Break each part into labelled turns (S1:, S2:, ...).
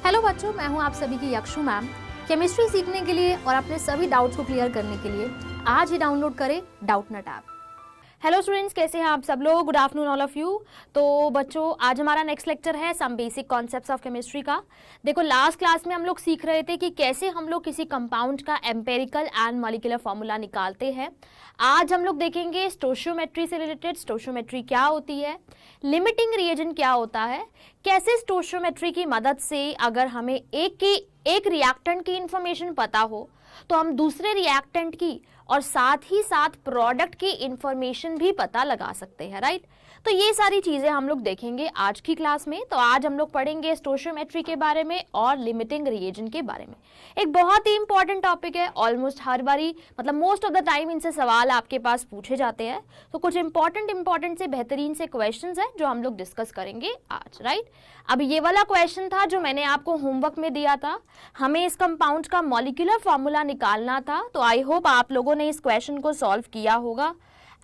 S1: Hello बच्चों, मैं हूं आप सभी की यक्षु मैम। केमिस्ट्री सीखने के लिए और अपने सभी डाउट्स को क्लियर करने के लिए आज ही डाउनलोड करें डाउटनट ऐप। हेलो स्टूडेंट्स, कैसे हैं आप सब लोग? Good afternoon all of you. तो बच्चों, आज हमारा नेक्स्ट लेक्चर है some basic concepts of chemistry का। देखो, लास्ट क्लास में हम लोग सीख रहे थे कि कैसे हम लोग किसी कंपाउंड का एम्पेरिकल एंड मॉलिक्यूलर फॉर्मूला निकालते हैं। आज हम लोग देखेंगे स्टोशियोमेट्री से रिलेटेड, स्टोशियोमेट्री क्या होती है, लिमिटिंग रिएजेंट क्या होता है, कैसे स्टोशियोमेट्री की मदद से अगर हमें एक रिएक्टेंट की इंफॉर्मेशन पता हो तो हम दूसरे रिएक्टेंट की और साथ ही साथ प्रोडक्ट की इंफॉर्मेशन भी पता लगा सकते हैं, राइट। तो ये सारी चीजें हम लोग देखेंगे आज की क्लास में। तो आज हम लोग पढ़ेंगे स्टोशियोमेट्री के बारे में और लिमिटिंग रिएजेंट के बारे में। एक बहुत ही इंपॉर्टेंट टॉपिक है, ऑलमोस्ट हर बारी मतलब मोस्ट ऑफ द टाइम इनसे सवाल आपके पास पूछे जाते हैं। तो कुछ इंपॉर्टेंट से बेहतरीन से क्वेश्चंस हैं जो हम लोग डिस्कस करेंगे आज, राइट। अब ये वाला क्वेश्चन था जो मैंने आपको होमवर्क में दिया था, हमें इस कंपाउंड का मॉलिक्यूलर फॉर्मूला निकालना था। तो आई होप आप लोगों ने इस क्वेश्चन को सॉल्व किया होगा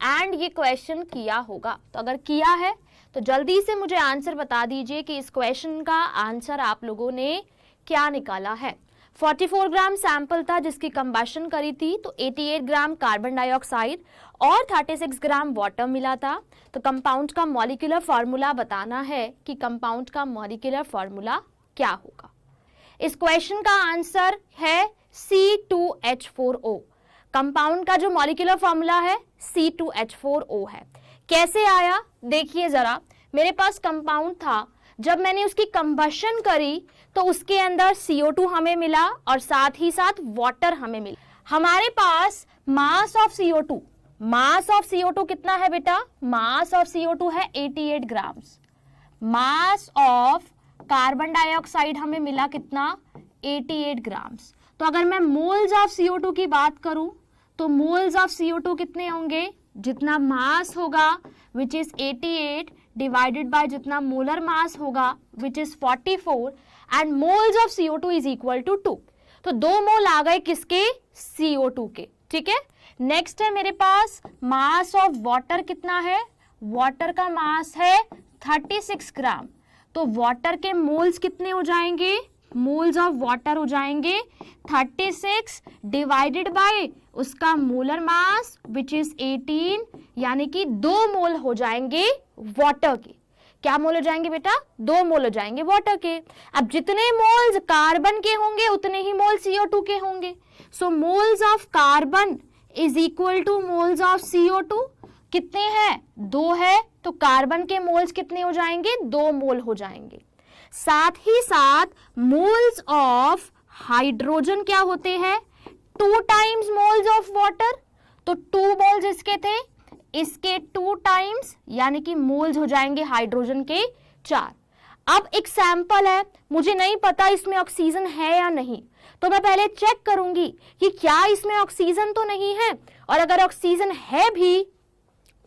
S1: एंड ये क्वेश्चन किया होगा। तो अगर किया है तो जल्दी से मुझे आंसर बता दीजिए कि इस क्वेश्चन का आंसर आप लोगों ने क्या निकाला है। 44 ग्राम सैंपल था जिसकी कंबशन करी थी, तो 88 ग्राम कार्बन डाइऑक्साइड और 36 ग्राम वाटर मिला था। तो कंपाउंड का मॉलिक्यूलर फॉर्मूला बताना है कि कंपाउंड का मॉलिक्यूलर फॉर्मूला क्या होगा। इस क्वेश्चन का आंसर है C2H4O। कंपाउंड का जो मॉलिक्यूलर फॉर्मूला है C2H4O है। कैसे आया देखिए जरा, मेरे पास कंपाउंड था, जब मैंने उसकी कंबशन करी तो उसके अंदर CO2 हमें मिला और साथ ही साथ वाटर हमें मिला। हमारे पास मास ऑफ CO2 कितना है बेटा? मास ऑफ CO2 है 88 grams. Mass of carbon dioxide हमें मिला कितना? 88 ग्राम्स। तो अगर मैं मोल्स ऑफ CO2 की बात करूं तो मोल्स ऑफ CO2 कितने होंगे? जितना मास होगा विच इज 88 डिवाइडेड बाय जितना मोलर मास होगा which is 44 and moles of CO2 is equal to 2। तो 2 मोल आ गए किसके? CO2 के, ठीक है। नेक्स्ट है मेरे पास मास ऑफ वाटर कितना है? वाटर का मास है 36 ग्राम। तो वाटर के मोल्स कितने हो जाएंगे? मोल्स ऑफ वाटर हो जाएंगे 36 डिवाइडेड बाय उसका मोलर मास विच इज 18, यानी कि 2 मोल हो जाएंगे वाटर के। क्या मोल हो जाएंगे बेटा? 2 मोल हो जाएंगे वाटर के। अब जितने मोल्स कार्बन के होंगे उतने ही मोल CO2 के होंगे। So moles of carbon is equal to moles of CO2। कितने हैं? 2 है, तो कार्बन के मोल्स कितने हो जाएंगे? 2 मोल हो जाएंगे। साथ ही साथ मोल्स ऑफ हाइड्रोजन क्या होते हैं? 2 टाइम्स मोल्स ऑफ वाटर। तो 2 मोल्स इसके थे, इसके 2 टाइम्स, यानी कि मोल्स हो जाएंगे हाइड्रोजन के 4। अब एक सैंपल है, मुझे नहीं पता इसमें ऑक्सीजन है या नहीं, तो मैं पहले चेक करूंगी कि क्या इसमें ऑक्सीजन तो नहीं है, और अगर ऑक्सीजन है भी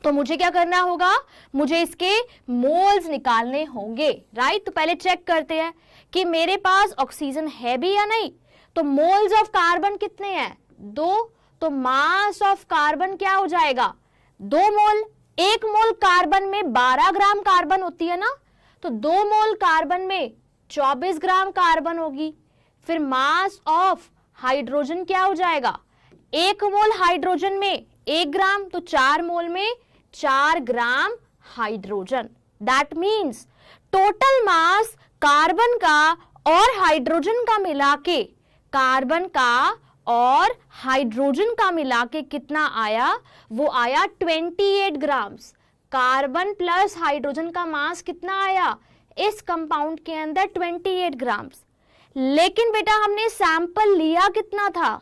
S1: तो मुझे क्या करना होगा? मुझे इसके मोल्स निकालने होंगे, राइट। तो पहले चेक करते हैं कि मेरे पास ऑक्सीजन है भी या नहीं। तो मोल्स ऑफ कार्बन कितने हैं? 2। तो मास ऑफ कार्बन क्या हो जाएगा? 2 मोल। 1 मोल कार्बन में 12 ग्राम कार्बन होती है ना, तो 2 मोल कार्बन में 24 ग्राम कार्बन होगी। फिर मास ऑफ हाइड्रोजन क्या हो जाएगा? 1 मोल हाइड्रोजन में 1 ग्राम, तो 4 मोल में 4 gram hydrogen. That means total mass carbon का और हाइड्रोजन का मिला के, कार्बन का और हाइड्रोजन का मिला के कितना आया? वो आया 28 ग्राम्स। कार्बन प्लस हाइड्रोजन का मास कितना आया इस कंपाउंड के अंदर? 28 ग्राम्स। लेकिन बेटा हमने सैंपल लिया कितना था?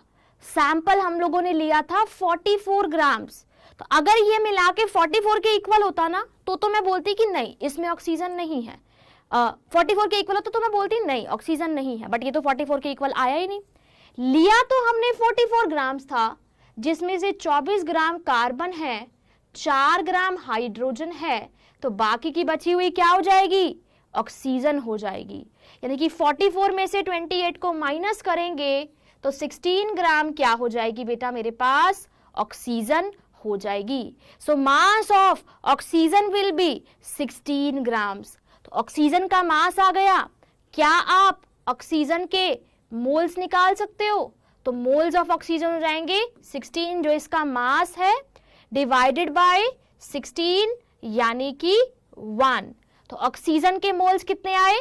S1: सैंपल हम लोगों ने लिया था 44 ग्राम्स। तो अगर ये मिला के 44 के इक्वल होता ना तो मैं बोलती कि नहीं इसमें ऑक्सीजन नहीं है। 44 के इक्वल होता तो मैं बोलती नहीं ऑक्सीजन नहीं है, बट ये तो 44 के इक्वल आया ही नहीं। लिया तो हमने 44 ग्राम्स था, जिसमें से 24 ग्राम कार्बन है, 4 ग्राम हाइड्रोजन है, तो बाकी की बची हुई क्या हो जाएगी? ऑक्सीजन हो जाएगी। यानी कि 44 में से 28 को माइनस करेंगे तो 16 ग्राम क्या हो जाएगी बेटा? मेरे पास ऑक्सीजन हो जाएगी। So mass of oxygen will be 16 grams. तो ऑक्सीजन का मास आ गया। क्या आप ऑक्सीजन के मोल्स निकाल सकते हो, तो मोल्स ऑफ ऑक्सीजन हो जाएंगे 16 जो इसका मास है डिवाइडेड बाय 16 यानी कि 1। तो ऑक्सीजन के मोल्स कितने आए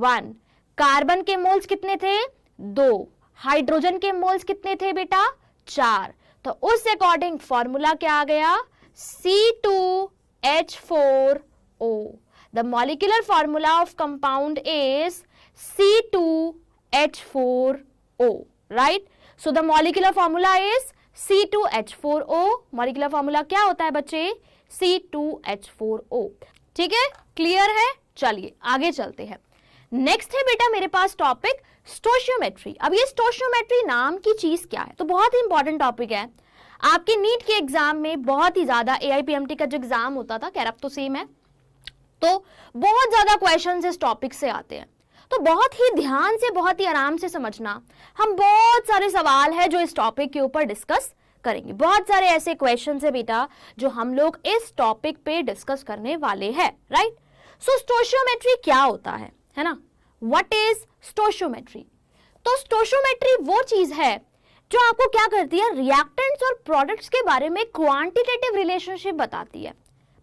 S1: 1, कार्बन के मोल्स कितने थे 2, हाइड्रोजन के मोल्स कितने थे बेटा 4। तो उस अकॉर्डिंग फॉर्मूला क्या आ गया C2H4O। The molecular formula of compound is C2H4O, right. So the molecular formula is C2H4O। Molecular formula क्या होता है बच्चे C2H4O। ठीक है, क्लियर है। चलिए आगे चलते हैं। नेक्स्ट है बेटा मेरे पास टॉपिक स्टोशियोमेट्री। अब ये स्टोशियोमेट्री नाम की चीज क्या है, तो बहुत ही इंपॉर्टेंट टॉपिक है। आपके नीट के एग्जाम में बहुत ही ज्यादा AIPMT का जो एग्जाम होता था, खैर अब तो सेम है, तो बहुत ज्यादा क्वेश्चंस इस टॉपिक से आते हैं। तो बहुत ही ध्यान से बहुत ही आराम से समझना। हम बहुत सारे सवाल है जो इस टॉपिक के ऊपर डिस्कस करेंगे। बहुत सारे ऐसे क्वेश्चंस है बेटा जो हम लोग इस टॉपिक पे डिस्कस करने वाले हैं, राइट। सो स्टोशियोमेट्री क्या होता है ना, व्हाट इज स्टोशियोमेट्री। तो स्टोशियोमेट्री वो चीज है जो आपको क्या करती है, रिएक्टेंट्स और प्रोडक्ट्स के बारे में क्वांटिटेटिव रिलेशनशिप बताती है।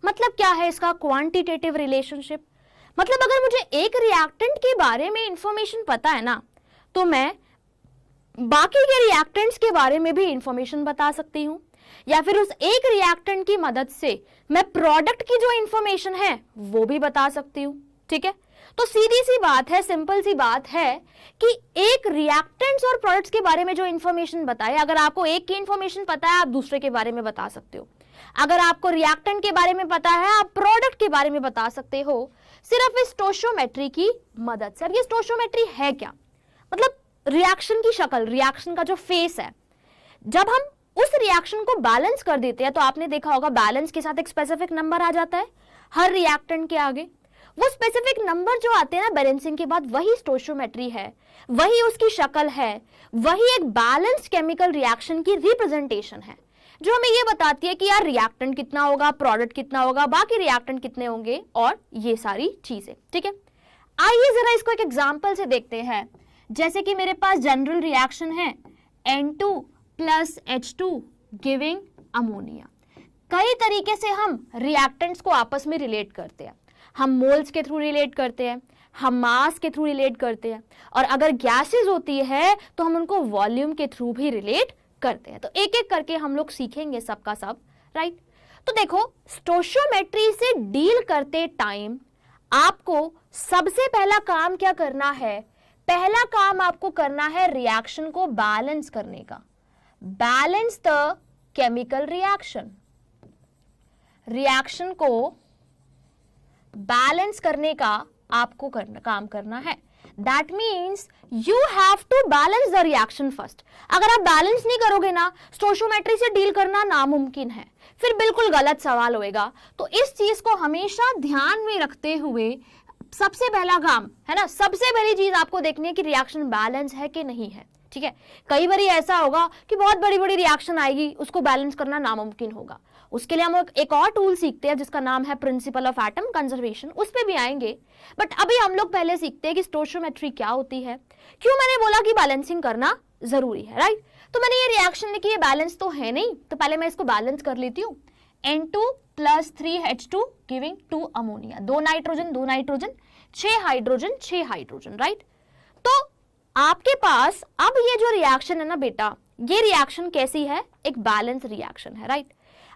S1: मतलब क्या है इसका क्वांटिटेटिव रिलेशनशिप, मतलब अगर मुझे एक रिएक्टेंट के बारे में इंफॉर्मेशन पता है ना, तो मैं बाकी के रिएक्टेंट्स के बारे में भी इंफॉर्मेशन बता सकती हूं, या फिर उस एक रिएक्टेंट की मदद से मैं प्रोडक्ट की जो इंफॉर्मेशन है वो भी बता सकती हूं। ठीक है, तो सीधी सी बात है, सिंपल सी बात है कि एक रिएक्टेंट्स और प्रोडक्ट्स के बारे में जो इंफॉर्मेशन बताए, अगर आपको एक की इंफॉर्मेशन पता है आप दूसरे के बारे में बता सकते हो। अगर आपको रिएक्टेंट के बारे में पता है आप प्रोडक्ट के बारे में बता सकते हो, सिर्फ इस स्टोशियोमेट्री की मदद से। अब ये स्टोशियोमेट्री है क्या, मतलब रिएक्शन की शक्ल, रिएक्शन का जो फेस है, जब हम उस रिएक्शन को बैलेंस कर देते हैं, तो आपने देखा होगा बैलेंस के साथ एक स्पेसिफिक नंबर आ जाता है हर रिएक्टेंट के आगे। वो स्पेसिफिक नंबर जो आते हैं ना बैलेंसिंग के बाद, वही स्टोशियोमेट्री है, वही उसकी शक्ल है, वही एक बैलेंस्ड केमिकल रिएक्शन की रिप्रेजेंटेशन है जो हमें ये बताती है कि यार रिएक्टेंट कितना होगा, प्रोडक्ट कितना होगा, बाकी रिएक्टेंट कितने होंगे और ये सारी चीजें। ठीक है, आइए जरा इसको एक एग्जांपल से देखते हैं। जैसे कि मेरे पास जनरल रिएक्शन है N2 plus H2 giving ammonia. कई तरीके से हम रिएक्टेंट्स को आपस में रिलेट करते हैं। हम मोल्स के थ्रू रिलेट करते हैं, हम मास के थ्रू रिलेट करते हैं, और अगर गैसेस होती है तो हम उनको वॉल्यूम के थ्रू भी रिलेट करते हैं। तो एक एक करके हम लोग सीखेंगे सबका सब, राइट। तो देखो स्टोशियोमेट्री से डील करते टाइम आपको सबसे पहला काम क्या करना है, पहला काम आपको करना है रिएक्शन को बैलेंस करने का। Balance the chemical reaction, reaction को बैलेंस करने का आपको काम करना है। That means you have to balance the reaction first. अगर आप बैलेंस नहीं करोगे ना, स्टोशियोमेट्री से डील करना नामुमकिन है, फिर बिल्कुल गलत सवाल होएगा। तो इस चीज को हमेशा ध्यान में रखते हुए सबसे पहला काम है ना, सबसे पहली चीज आपको देखनी है कि रिएक्शन बैलेंस है कि नहीं है। ठीक है, कई बार ऐसा होगा कि बहुत बड़ी बड़ी रिएक्शन आएगी, उसको बैलेंस करना नामुमकिन होगा। उसके लिए हम एक और टूल सीखते हैं जिसका नाम है प्रिंसिपल ऑफ एटम कंजर्वेशन, उस पे भी आएंगे। बट अभी हम लोग पहले सीखते हैं कि स्टोशियोमेट्री क्या होती है, क्यों मैंने बोला कि बैलेंसिंग करना जरूरी है, राइट। तो मैंने ये रिएक्शन लिखी है, बैलेंस तो है नहीं, तो पहले मैं इसको बैलेंस कर लेती हूँ। N2 plus 3H2 giving 2 ammonia, 2 nitrogen 2 nitrogen, 6 hydrogen 6 hydrogen, right. तो आपके पास अब ये जो रिएक्शन है ना बेटा, ये रिएक्शन कैसी है, एक बैलेंस रिएक्शन है, राइट।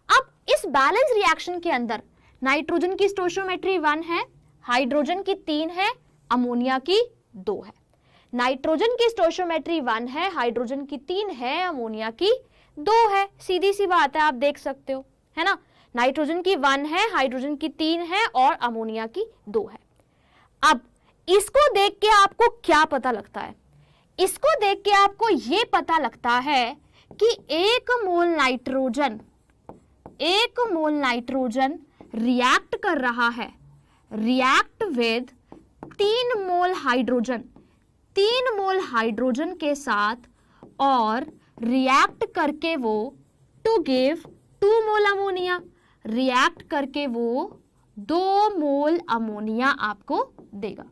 S1: अब इस बैलेंस रिएक्शन के अंदर नाइट्रोजन की स्टोशियोमेट्री 1 है, हाइड्रोजन की 3 है, अमोनिया की 2 है। नाइट्रोजन की स्टोशियोमेट्री 1 है, हाइड्रोजन की 3 है, अमोनिया की 2 है। सीधी सी बात है, आप देख सकते हो, है ना। नाइट्रोजन की 1 है, हाइड्रोजन की 3 है और अमोनिया की 2 है। अब इसको देख के आपको क्या पता लगता है, इसको देख के आपको ये पता लगता है कि एक मोल नाइट्रोजन रिएक्ट कर रहा है, react with 3 mole hydrogen, 3 mole hydrogen के साथ, और रिएक्ट करके वो to give 2 mole ammonia, react करके वो 2 मोल अमोनिया आपको देगा।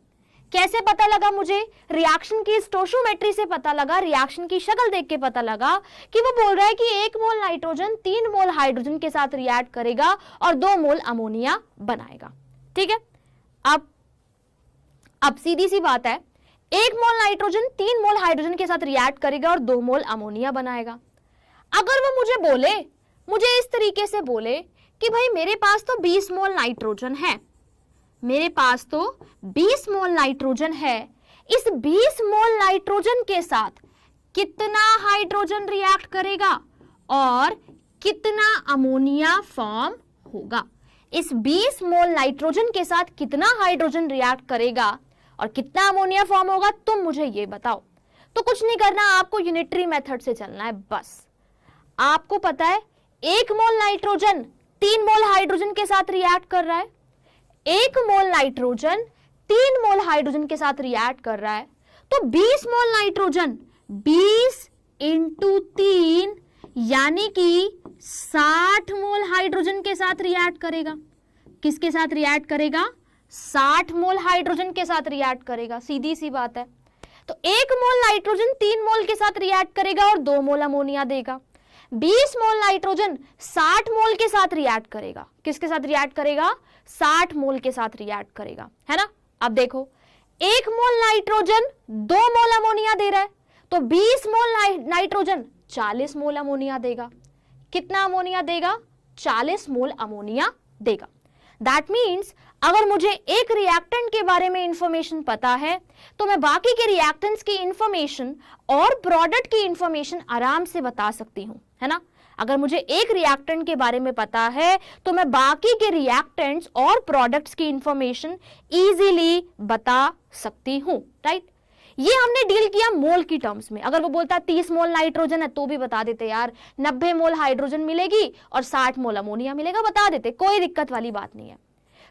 S1: कैसे पता लगा मुझे? रिएक्शन की स्टोइकियोमेट्री से पता लगा, रिएक्शन की शक्ल देख के पता लगा कि वो बोल रहा है कि 1 मोल नाइट्रोजन 3 मोल हाइड्रोजन के साथ रिएक्ट करेगा और 2 मोल अमोनिया बनाएगा। ठीक है, अब सीधी सी बात है, 1 मोल नाइट्रोजन 3 मोल हाइड्रोजन के साथ रिएक्ट करेगा और 2 मोल अमोनिया बनाएगा। अगर वो मुझे इस तरीके से बोले कि भाई मेरे पास तो 20 मोल नाइट्रोजन है, मेरे पास तो 20 मोल नाइट्रोजन है, इस 20 मोल नाइट्रोजन के साथ कितना हाइड्रोजन रिएक्ट करेगा और कितना अमोनिया फॉर्म होगा? इस 20 मोल नाइट्रोजन के साथ कितना हाइड्रोजन रिएक्ट करेगा और कितना अमोनिया फॉर्म होगा, तुम मुझे ये बताओ। तो कुछ नहीं करना, आपको यूनिटरी मेथड से चलना है। बस आपको पता है 1 मोल नाइट्रोजन 3 मोल हाइड्रोजन के साथ रिएक्ट कर रहा है, 1 मोल नाइट्रोजन 3 मोल हाइड्रोजन के साथ रिएक्ट कर रहा है, तो 20 मोल नाइट्रोजन 20 इंटू 3 यानी कि 60 मोल हाइड्रोजन के साथ रिएक्ट करेगा। किसके साथ रिएक्ट करेगा? 60 मोल हाइड्रोजन के साथ रिएक्ट करेगा। सीधी सी बात है। तो 1 मोल नाइट्रोजन 3 मोल के साथ रिएक्ट करेगा और 2 मोल अमोनिया देगा। 20 मोल नाइट्रोजन 60 मोल के साथ रिएक्ट करेगा। किसके साथ रिएक्ट करेगा? 60 मोल के साथ रिएक्ट करेगा, है ना। अब देखो 1 मोल नाइट्रोजन 2 मोल अमोनिया दे रहा है, तो 20 मोल नाइट्रोजन 40 मोल अमोनिया देगा। कितना अमोनिया देगा? 40 मोल अमोनिया देगा। दैट मीन्स अगर मुझे एक रिएक्टेंट के बारे में इंफॉर्मेशन पता है तो मैं बाकी के रिएक्टेंट्स की इंफॉर्मेशन और प्रोडक्ट की इंफॉर्मेशन आराम से बता सकती हूं, है ना। अगर मुझे एक रिएक्टेंट के बारे में पता है तो मैं बाकी के रिएक्टेंट्स और प्रोडक्ट्स की इंफॉर्मेशन इजीली बता सकती हूं, राइट। ये हमने डील किया मोल की टर्म्स में। अगर वो बोलता 30 मोल नाइट्रोजन है तो भी बता देते यार 90 मोल हाइड्रोजन मिलेगी और 60 मोल अमोनिया मिलेगा, बता देते, कोई दिक्कत वाली बात नहीं है।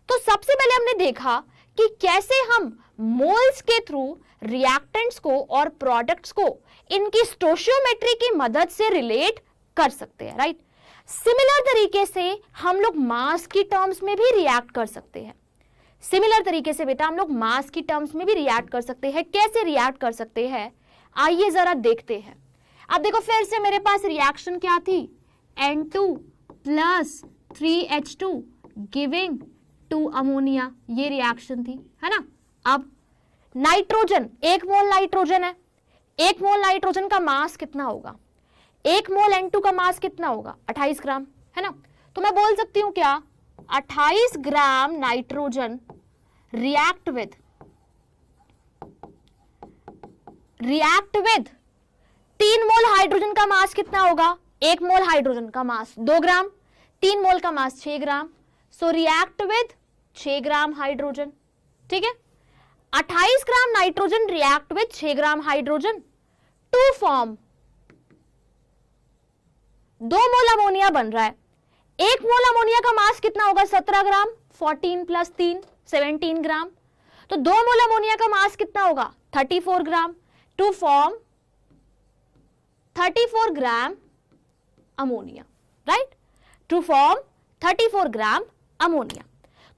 S1: तो सबसे पहले हमने देखा कि कैसे हम मोल्स के थ्रू रिएक्टेंट्स को और प्रोडक्ट्स को इनकी स्टोइकियोमेट्री की मदद से रिलेट कर सकते हैं, राइट। सिमिलर तरीके से हम लोग मास की टर्म्स में भी रिएक्ट कर सकते हैं। सिमिलर तरीके से बेटा हम लोग मास की टर्म्स में भी रिएक्ट कर सकते हैं। कैसे रिएक्ट कर सकते हैं आइए जरा देखते हैं। अब देखो फिर से मेरे पास रिएक्शन क्या थी? N2 plus 3H2 giving 2 ammonia, ये रिएक्शन थी, है ना। अब नाइट्रोजन 1 मोल नाइट्रोजन है, 1 मोल नाइट्रोजन का मास कितना होगा? 1 मोल N2 का मास कितना होगा? 28 ग्राम, है ना। तो मैं बोल सकती हूं क्या? 28 gram nitrogen react with 3 mole hydrogen का मास कितना होगा? 1 मोल हाइड्रोजन का मास 2 ग्राम, 3 मोल का mass 6 gram, so react with 6 gram hydrogen. ठीक है, 28 gram nitrogen react with 6 gram hydrogen to form 2 mole ammonia बन रहा है। 1 मोल अमोनिया का मास कितना होगा? 17 ग्राम, 14 प्लस 3 17 ग्राम, तो 2 मोल अमोनिया का मास कितना होगा? 34 gram to form 34 gram ammonia, right, to form 34 gram ammonia.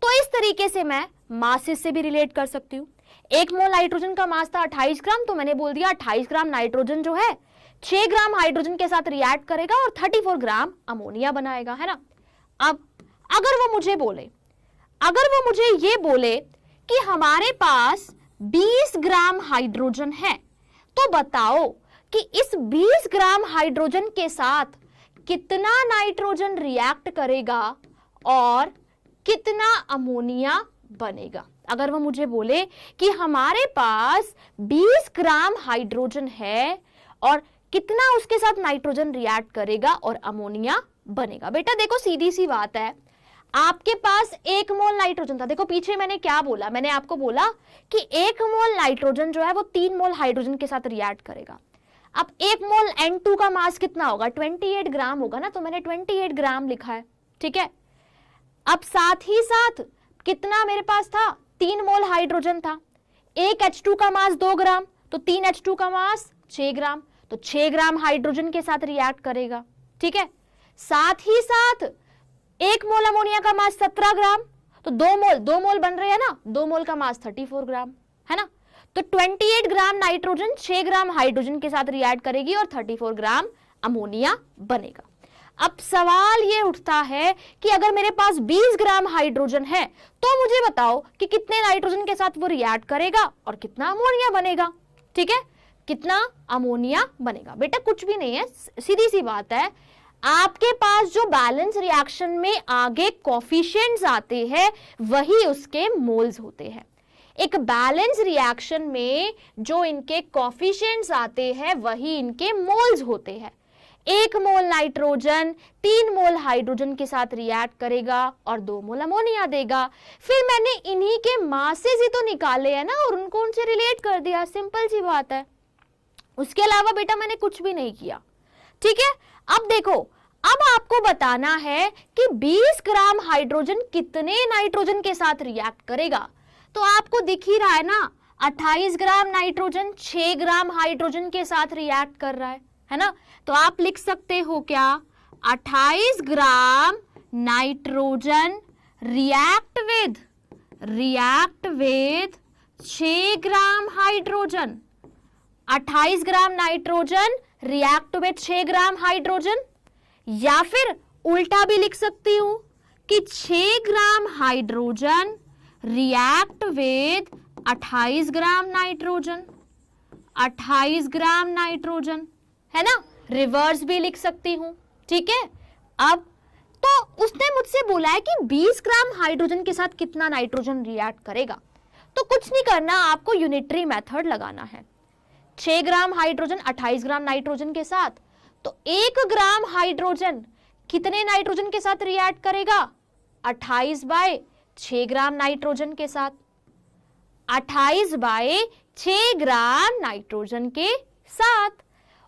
S1: तो इस तरीके से मैं मासेस से भी रिलेट कर सकती हूं। 1 मोल नाइट्रोजन का मास था 28 ग्राम, तो मैंने बोल दिया 28 ग्राम नाइट्रोजन जो है 6 ग्राम हाइड्रोजन के साथ रिएक्ट करेगा और 34 ग्राम अमोनिया बनाएगा, है ना। अब अगर वो मुझे ये बोले कि हमारे पास 20 ग्राम हाइड्रोजन है, तो बताओ कि इस 20 ग्राम हाइड्रोजन के साथ कितना नाइट्रोजन रिएक्ट करेगा और कितना अमोनिया बनेगा। अगर वो मुझे बोले कि हमारे पास 20 ग्राम हाइड्रोजन है और कितना उसके साथ नाइट्रोजन रिएक्ट करेगा और अमोनिया बनेगा। बेटा देखो सीधी सी बात है, आपके पास 1 मोल नाइट्रोजन था। देखो पीछे मैंने क्या बोला, मैंने आपको बोला कि 1 मोल नाइट्रोजन जो है वो 3 मोल हाइड्रोजन के साथ रिएक्ट करेगा। अब 1 मोल N2 का मास कितना होगा? 28 ग्राम होगा ना, तो मैंने 28 ग्राम लिखा है, ठीक है। अब साथ ही साथ कितना मेरे पास था? 3 मोल हाइड्रोजन था, 1 H2 का मास 2 ग्राम, तो 3 H2 का मास 6 ग्राम, तो 6 ग्राम हाइड्रोजन के साथ रिएक्ट करेगा, ठीक है। साथ ही साथ 1 मोल अमोनिया का मास 17 ग्राम, तो 2 मोल बन रहे हैं ना, 2 मोल का मास 34 ग्राम, है ना। तो 28 ग्राम नाइट्रोजन 6 ग्राम हाइड्रोजन के साथ रिएक्ट करेगी और 34 ग्राम अमोनिया बनेगा। अब सवाल ये उठता है कि अगर मेरे पास 20 ग्राम हाइड्रोजन है तो मुझे बताओ कि कितने नाइट्रोजन के साथ वो रिएक्ट करेगा और कितना अमोनिया बनेगा। ठीक है, कितना अमोनिया बनेगा। बेटा कुछ भी नहीं है, सीधी सी बात है, आपके पास जो बैलेंस रिएक्शन में आगे कोफिशिएंट्स आते हैं वही उसके मोल्स होते हैं। एक बैलेंस रिएक्शन में जो इनके कोफिशिएंट्स आते हैं वही इनके मोल्स होते हैं। 1 मोल नाइट्रोजन 3 मोल हाइड्रोजन के साथ रिएक्ट करेगा और 2 मोल अमोनिया देगा। फिर मैंने इन्हीं के मासेस ही तो निकाले हैं ना और उनको उनसे रिलेट कर दिया, सिंपल सी बात है। उसके अलावा बेटा मैंने कुछ भी नहीं किया। ठीक है, अब देखो, अब आपको बताना है कि 20 ग्राम हाइड्रोजन कितने नाइट्रोजन के साथ रिएक्ट करेगा। तो आपको दिख ही रहा है ना, 28 ग्राम नाइट्रोजन 6 ग्राम हाइड्रोजन के साथ रिएक्ट कर रहा है ना। तो आप लिख सकते हो क्या, 28 gram nitrogen react with 6 gram hydrogen. 28 gram nitrogen react with 6 gram hydrogen, या फिर उल्टा भी लिख सकती हूं कि 6 gram hydrogen react with 28 gram nitrogen. 28 gram nitrogen, है ना। रिवर्स भी लिख सकती हूं। ठीक है, अब तो उसने मुझसे बोला है कि 20 ग्राम हाइड्रोजन के साथ कितना नाइट्रोजन रिएक्ट करेगा। तो कुछ नहीं करना, आपको यूनिटरी मेथड लगाना है। 6 ग्राम हाइड्रोजन 28 ग्राम नाइट्रोजन के साथ, तो 1 ग्राम हाइड्रोजन कितने नाइट्रोजन के साथ रिएक्ट करेगा, 28 बाय 6 ग्राम नाइट्रोजन के साथ। 28 बाय 6 ग्राम नाइट्रोजन के साथ।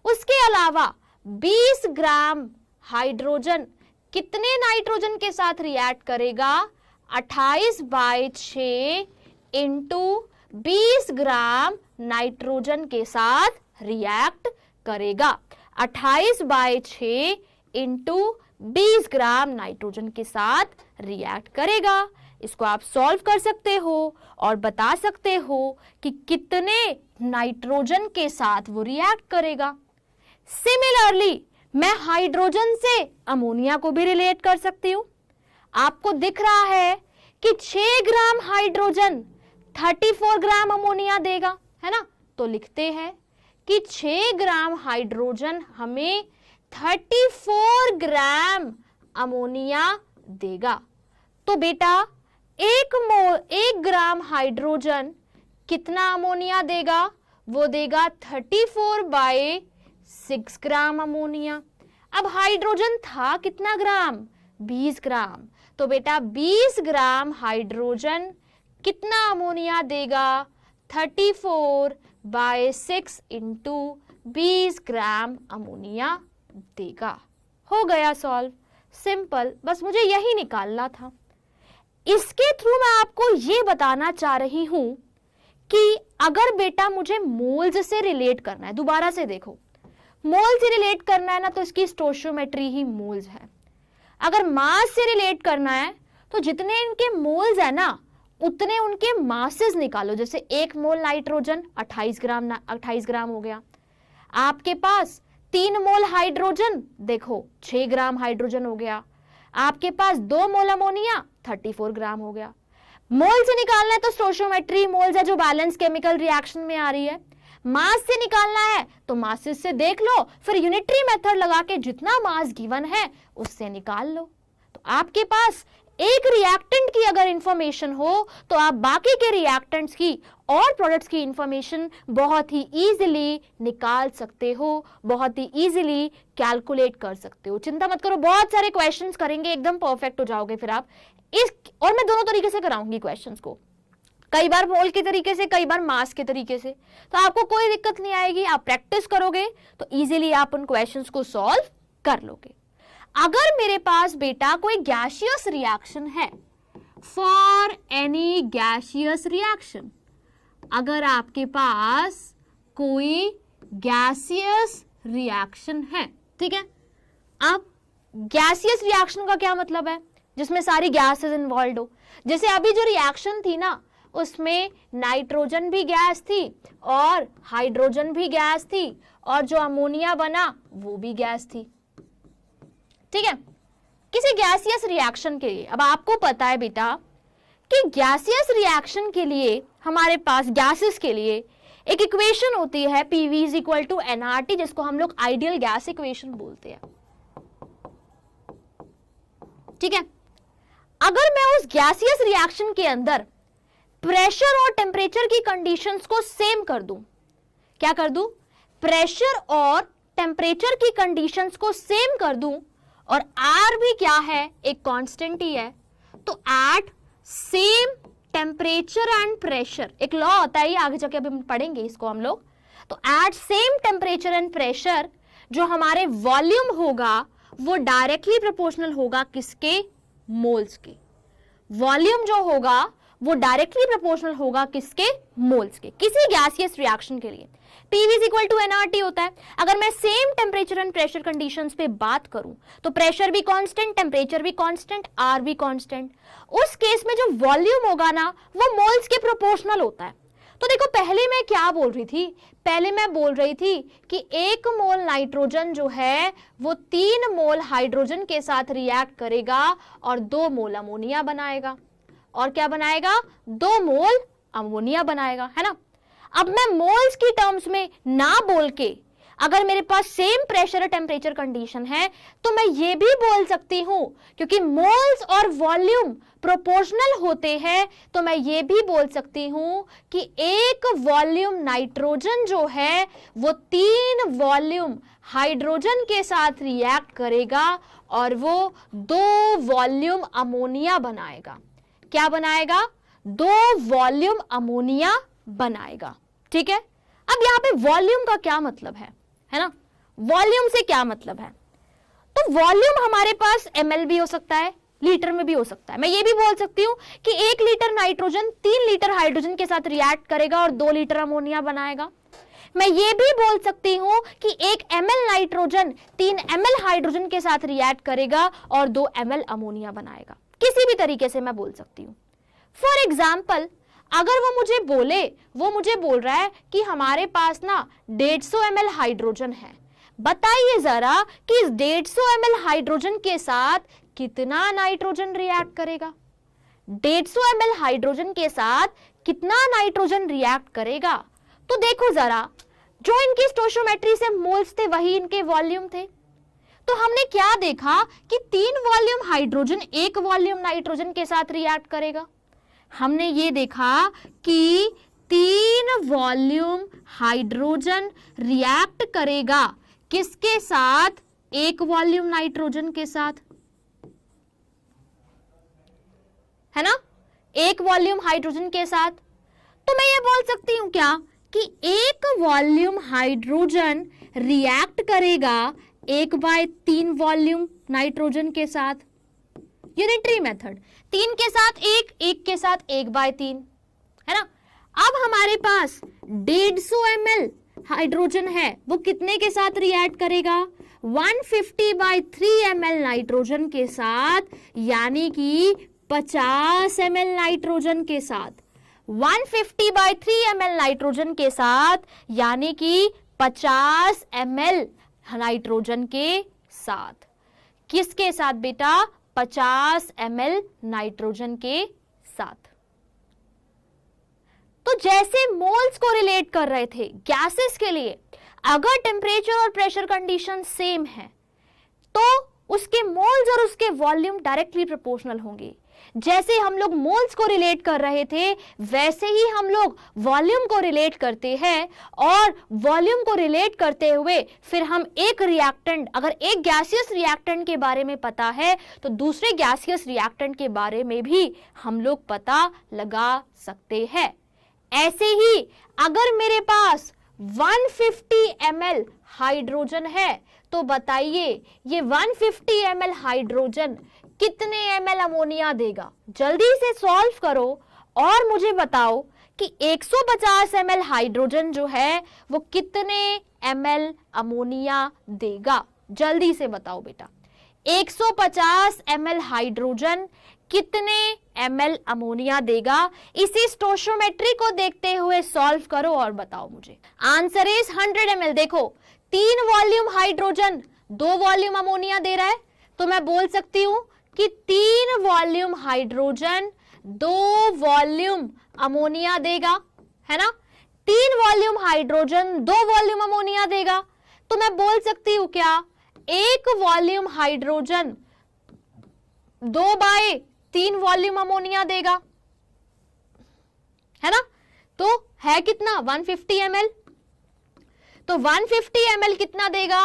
S1: उसके अलावा 20 ग्राम हाइड्रोजन कितने नाइट्रोजन के साथ रिएक्ट करेगा, 28 बाय 6 इंटू 20 ग्राम नाइट्रोजन के साथ रिएक्ट करेगा। 28 बाय 6 इंटू 20 ग्राम नाइट्रोजन के साथ रिएक्ट करेगा। इसको आप सॉल्व कर सकते हो और बता सकते हो कि कितने नाइट्रोजन के साथ वो रिएक्ट करेगा। सिमिलरली मैं हाइड्रोजन से अमोनिया को भी रिलेट कर सकती हूं। आपको दिख रहा है कि 6 ग्राम हाइड्रोजन 34 ग्राम अमोनिया देगा, है ना। तो लिखते हैं कि 6 ग्राम हाइड्रोजन हमें 34 ग्राम अमोनिया देगा। तो बेटा 1 ग्राम हाइड्रोजन कितना अमोनिया देगा, वो देगा 34 बाय 6 ग्राम अमोनिया। अब हाइड्रोजन था कितना ग्राम, 20 ग्राम। तो बेटा 20 ग्राम हाइड्रोजन कितना अमोनिया देगा, 34 बाय 6 इंटू 20 ग्राम अमोनिया देगा। हो गया सॉल्व, सिंपल, बस मुझे यही निकालना था। इसके थ्रू मैं आपको ये बताना चाह रही हूं कि अगर बेटा मुझे मोल्स से रिलेट करना है, दोबारा से देखो, मोल से रिलेट करना है ना तो इसकी स्टोइचियोमेट्री ही मोल्स है। अगर मास से रिलेट करना है तो जितने इनके मोल्स है ना उतने उनके मासेस निकालो। जैसे 1 मोल नाइट्रोजन 28 ग्राम हो गया। आपके पास 3 मोल हाइड्रोजन, देखो 6 ग्राम हाइड्रोजन हो गया। आपके पास 2 मोल अमोनिया 34 ग्राम हो गया। मोल से निकालना है तो स्टोइचियोमेट्री मोल्स है जो बैलेंस केमिकल रिएक्शन में आ रही है। मास से निकालना है तो मासेस से देख लो, फिर यूनिटरी मेथड लगा के जितना मास गिवन है उससे निकाल लो। तो आपके पास एक रिएक्टेंट की अगर इंफॉर्मेशन हो तो आप बाकी के रिएक्टेंट्स की और प्रोडक्ट्स की इंफॉर्मेशन बहुत ही इजीली निकाल सकते हो, बहुत ही इजीली कैलकुलेट कर सकते हो। चिंता मत करो, बहुत सारे क्वेश्चंस करेंगे, एकदम परफेक्ट हो जाओगे फिर आप। और मैं दोनों तरीके से कराऊंगी क्वेश्चंस को, कई बार मोल के तरीके से, कई बार मास के तरीके से, तो आपको कोई दिक्कत नहीं आएगी। आप प्रैक्टिस करोगे तो इजीली आप उन क्वेश्चंस को सॉल्व कर लोगे। अगर मेरे पास बेटा कोई गैसियस रिएक्शन है, फॉर एनी गैसियस रिएक्शन, अगर आपके पास कोई गैसियस रिएक्शन है, ठीक है। अब गैसियस रिएक्शन का क्या मतलब है, जिसमें सारी गैसेस इन्वॉल्व हो। जैसे अभी जो रिएक्शन थी ना उसमें नाइट्रोजन भी गैस थी और हाइड्रोजन भी गैस थी और जो अमोनिया बना वो भी गैस थी। ठीक है, किसी गैसियस रिएक्शन के लिए, अब आपको पता है बेटा कि गैसियस रिएक्शन के लिए हमारे पास गैसेस के लिए एक इक्वेशन होती है PV is equal to nRT, जिसको हम लोग आइडियल गैस इक्वेशन बोलते हैं। ठीक है, अगर मैं उस गैसियस रिएक्शन के अंदर प्रेशर और टेम्परेचर की कंडीशंस को सेम कर दूं, क्या कर दूं, प्रेशर और टेम्परेचर की कंडीशंस को सेम कर दूं और R भी क्या है, एक कांस्टेंट ही है, तो at same temperature and pressure, एक लॉ होता है, आगे जाके अभी हम पढ़ेंगे इसको हम लोग, तो at same temperature and pressure जो हमारे वॉल्यूम होगा वो डायरेक्टली प्रोपोर्शनल होगा किसके, मोल्स के। वॉल्यूम जो होगा वो डायरेक्टली प्रोपोर्शनल होगा किसके, मोल्स के, किसी गैसियस रिएक्शन के लिए। PV is equal to nRT होता है। अगर मैं same temperature and pressure conditions पे बात करूं तो प्रेशर भी कांस्टेंट, टेम्परेचर भी कांस्टेंट, R भी कांस्टेंट। उस केस में जो वॉल्यूम होगा ना वो मोल्स के प्रोपोर्शनल होता है। तो देखो पहले मैं क्या बोल रही थी, पहले मैं बोल रही थी कि 1 मोल नाइट्रोजन जो है वो 3 मोल हाइड्रोजन के साथ रिएक्ट करेगा और 2 मोल अमोनिया बनाएगा। और क्या बनाएगा, 2 मोल अमोनिया बनाएगा, है ना। अब मैं मोल्स की टर्म्स में ना बोल के, अगर मेरे पास सेम प्रेशर और टेम्परेचर कंडीशन है तो मैं ये भी बोल सकती हूं, क्योंकि मोल्स और वॉल्यूम प्रोपोर्शनल होते हैं, तो मैं ये भी बोल सकती हूं कि 1 वॉल्यूम नाइट्रोजन जो है वो 3 वॉल्यूम हाइड्रोजन के साथ रिएक्ट करेगा और वो 2 वॉल्यूम अमोनिया बनाएगा। क्या बनाएगा, 2 वॉल्यूम अमोनिया बनाएगा। ठीक है, अब यहां पे वॉल्यूम का क्या मतलब है ना, वॉल्यूम से क्या मतलब है, तो वॉल्यूम हमारे पास ml भी हो सकता है, लीटर में भी हो सकता है। मैं ये भी बोल सकती हूं कि 1 लीटर नाइट्रोजन 3 लीटर हाइड्रोजन के साथ रिएक्ट करेगा और 2 लीटर अमोनिया बनाएगा। मैं ये भी बोल सकती हूं कि 1 ml नाइट्रोजन 3 ml हाइड्रोजन के साथ रिएक्ट करेगा और 2 ml अमोनिया बनाएगा। किसी भी तरीके से मैं बोल सकती हूं। फॉर एग्जाम्पल, अगर वो मुझे बोल रहा है कि हमारे पास ना 150 ml हाइड्रोजन है, बताइए जरा कि इस 150 ml हाइड्रोजन के साथ कितना नाइट्रोजन रिएक्ट करेगा। 150 ml हाइड्रोजन के साथ कितना नाइट्रोजन रिएक्ट करेगा, तो देखो जरा, जो इनकी स्टोइचियोमेट्री से मोल्स थे वही इनके वॉल्यूम थे। तो हमने क्या देखा कि 3 वॉल्यूम हाइड्रोजन 1 वॉल्यूम नाइट्रोजन के साथ रिएक्ट करेगा। हमने ये देखा कि 3 वॉल्यूम हाइड्रोजन रिएक्ट करेगा किसके साथ, 1 वॉल्यूम नाइट्रोजन के साथ, है ना, 1 वॉल्यूम हाइड्रोजन के साथ। तो मैं ये बोल सकती हूं क्या कि 1 वॉल्यूम हाइड्रोजन रिएक्ट करेगा 1/3 वॉल्यूम नाइट्रोजन के साथ। यूनिटरी मेथड, 3 के साथ 1, 1 के साथ 1/3, है ना। अब हमारे पास 150 ml हाइड्रोजन है, वो कितने के साथ रिएक्ट करेगा, 150/3 ml नाइट्रोजन के साथ, यानी कि 50 ml नाइट्रोजन के साथ। 150/3 ml नाइट्रोजन के साथ, यानी कि 50 ml नाइट्रोजन के साथ। किसके साथ बेटा, 50 ml नाइट्रोजन के साथ। तो जैसे मोल्स को रिलेट कर रहे थे गैसेस के लिए, अगर टेम्परेचर और प्रेशर कंडीशन सेम है तो उसके मोल्स और उसके वॉल्यूम डायरेक्टली प्रोपोर्शनल होंगे। जैसे हम लोग मोल्स को रिलेट कर रहे थे वैसे ही हम लोग वॉल्यूम को रिलेट करते हैं, और वॉल्यूम को रिलेट करते हुए फिर हम एक रिएक्टेंट, अगर एक गैसियस रिएक्टेंट के बारे में पता है तो दूसरे गैसियस रिएक्टेंट के बारे में भी हम लोग पता लगा सकते हैं। ऐसे ही अगर मेरे पास 150 ml हाइड्रोजन है तो बताइए ये 150 ml हाइड्रोजन कितने ml अमोनिया देगा। जल्दी से सॉल्व करो और मुझे बताओ कि 150 ml हाइड्रोजन जो है वो कितने ml अमोनिया देगा। जल्दी से बताओ बेटा, 150 ml हाइड्रोजन कितने ml अमोनिया देगा? इसी स्टोइचियोमेट्री को देखते हुए सॉल्व करो और बताओ मुझे। Answer is 100 ml। देखो 3 वॉल्यूम हाइड्रोजन 2 वॉल्यूम अमोनिया दे रहा है, तो मैं बोल सकती हूं कि 3 वॉल्यूम हाइड्रोजन 2 वॉल्यूम अमोनिया देगा, है ना। 3 वॉल्यूम हाइड्रोजन 2 वॉल्यूम अमोनिया देगा, तो मैं बोल सकती हूं क्या 1 वॉल्यूम हाइड्रोजन 2/3 वॉल्यूम अमोनिया देगा, है ना। तो है कितना 150 ml, तो 150 ml कितना देगा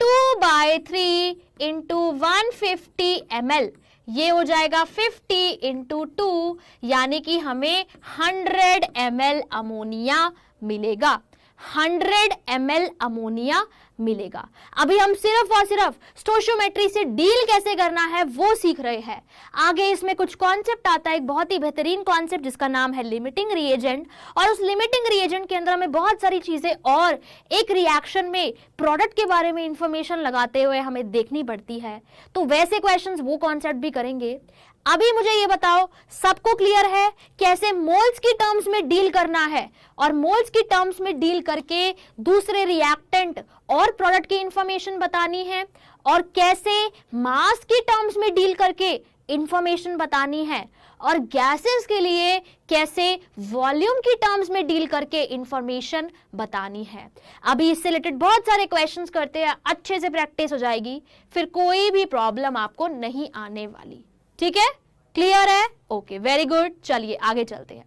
S1: 2/3 इंटू 150 ml, ये हो जाएगा 50 इंटू 2, यानी कि हमें 100 ml अमोनिया मिलेगा। 100 ml अमोनिया मिलेगा। अभी हम सिर्फ और सिर्फ स्टोइचियोमेट्री से डील कैसे करना है वो सीख रहे हैं। आगे इसमें कुछ कॉन्सेप्ट आता है, एक बहुत ही बेहतरीन कॉन्सेप्ट जिसका नाम है लिमिटिंग रिएजेंट, और उस लिमिटिंग रिएजेंट के अंदर हमें बहुत सारी चीजें और एक रिएक्शन में प्रोडक्ट के बारे में इंफॉर्मेशन लगाते हुए हमें देखनी पड़ती है। तो वैसे क्वेश्चंस वो कॉन्सेप्ट भी करेंगे। अभी मुझे ये बताओ, सबको क्लियर है कैसे मोल्स की टर्म्स में डील करना है, और मोल्स की टर्म्स में डील करके दूसरे रिएक्टेंट और प्रोडक्ट की इंफॉर्मेशन बतानी है, और कैसे मास की टर्म्स में डील करके इंफॉर्मेशन बतानी है, और गैसेस के लिए कैसे वॉल्यूम की टर्म्स में डील करके इंफॉर्मेशन बतानी है। अभी इससे रिलेटेड बहुत सारे क्वेश्चंस करते हैं, अच्छे से प्रैक्टिस हो जाएगी, फिर कोई भी प्रॉब्लम आपको नहीं आने वाली। ठीक है, क्लियर है? Okay, very good. चलिए आगे चलते हैं।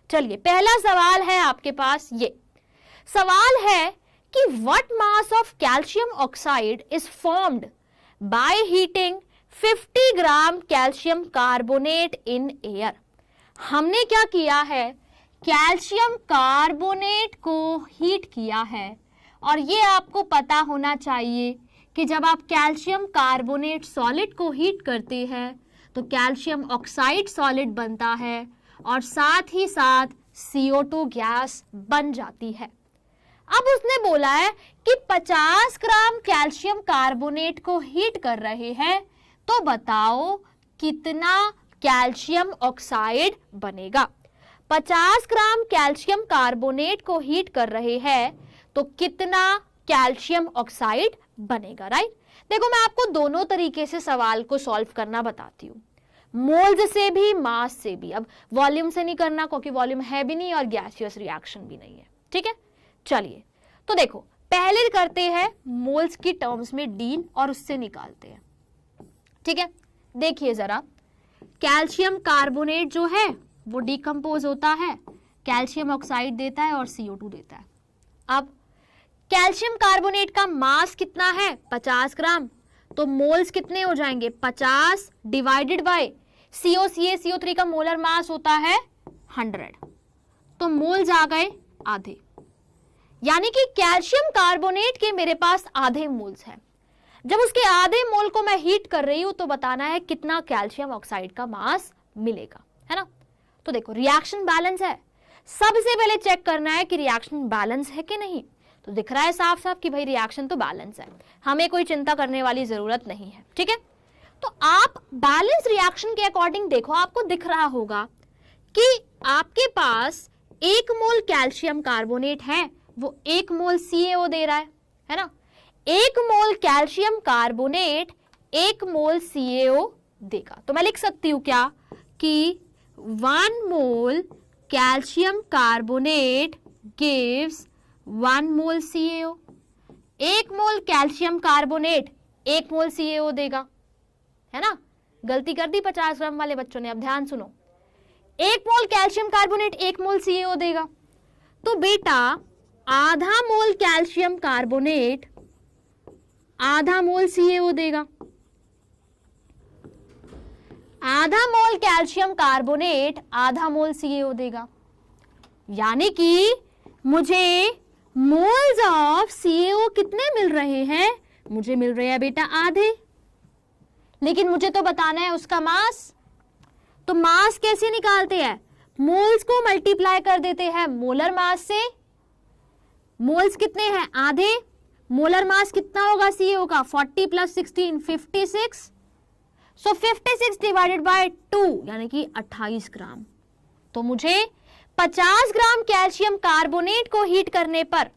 S1: चलिए पहला सवाल है आपके पास, ये सवाल है कि what mass of calcium oxide is formed by heating 50 gram calcium carbonate in air. हमने क्या किया है, कैल्शियम कार्बोनेट को हीट किया है, और ये आपको पता होना चाहिए कि जब आप कैल्शियम कार्बोनेट सॉलिड को हीट करते हैं तो कैल्शियम ऑक्साइड सॉलिड बनता है, और साथ ही साथ CO2 गैस बन जाती है। अब उसने बोला है कि 50 ग्राम कैल्शियम कार्बोनेट को हीट कर रहे हैं, तो बताओ कितना कैल्शियम ऑक्साइड बनेगा। 50 ग्राम कैल्शियम कार्बोनेट को हीट कर रहे हैं तो कितना कैल्शियम ऑक्साइड बनेगा, राइट। देखो मैं आपको दोनों तरीके से सवाल को सॉल्व करना बताती हूँ, मोल्स से भी मास से भी। अब वॉल्यूम से नहीं करना क्योंकि वॉल्यूम है भी नहीं और गैसियस रिएक्शन भी नहीं है, ठीक है। चलिए तो देखो पहले करते हैं मोल्स की टर्म्स में डील और उससे निकालते हैं, ठीक है। देखिए जरा, कैल्शियम कार्बोनेट जो है वो डिकम्पोज होता है, कैल्शियम ऑक्साइड देता है और CO2 देता है। अब कैल्शियम कार्बोनेट का मास कितना है 50 ग्राम, तो मोल्स कितने हो जाएंगे 50 डिवाइडेड बाय CO3 का मोलर मास होता है 100, तो मोल्स आ गए आधे, यानी कि कैल्शियम कार्बोनेट के मेरे पास आधे मोल्स हैं। जब उसके आधे मोल को मैं हीट कर रही हूं तो बताना है कितना कैल्शियम ऑक्साइड का मास मिलेगा, है ना। तो देखो रिएक्शन बैलेंस है, सबसे पहले चेक करना है कि रिएक्शन बैलेंस है कि नहीं। तो दिख रहा है साफ साफ कि भाई रिएक्शन तो बैलेंस है, हमें कोई चिंता करने वाली जरूरत नहीं है, ठीक है। तो आप बैलेंस रिएक्शन के अकॉर्डिंग देखो, आपको दिख रहा होगा कि आपके पास 1 मोल कैल्शियम कार्बोनेट है, वो 1 मोल CaO दे रहा है ना। 1 मोल कैल्शियम कार्बोनेट 1 मोल CaO देगा, तो मैं लिख सकती हूं क्या कि 1 मोल कैल्शियम कार्बोनेट गिव्स 1 मोल CaO। 1 मोल कैल्शियम कार्बोनेट 1 मोल CaO देगा, है ना। गलती कर दी 50 ग्राम वाले बच्चों ने, अब ध्यान सुनो। 1 मोल कैल्शियम कार्बोनेट 1 मोल CaO देगा, तो बेटा आधा मोल कैल्शियम कार्बोनेट आधा मोल CaO देगा। आधा मोल कैल्शियम कार्बोनेट आधा मोल CaO देगा, यानी कि मुझे मोल्स ऑफ CaO कितने मिल रहे हैं, मुझे मिल रहे हैं बेटा आधे, लेकिन मुझे तो बताना है उसका मास। तो मास कैसे निकालते हैं, मोल्स को मल्टीप्लाई कर देते हैं मोलर मास से। मोल्स कितने हैं आधे, मोलर मास कितना होगा CaO का 40 + 16 56, सो 56 डिवाइडेड बाय 2 यानी कि 28 ग्राम। तो मुझे 50 ग्राम कैल्शियम कार्बोनेट को हीट करने पर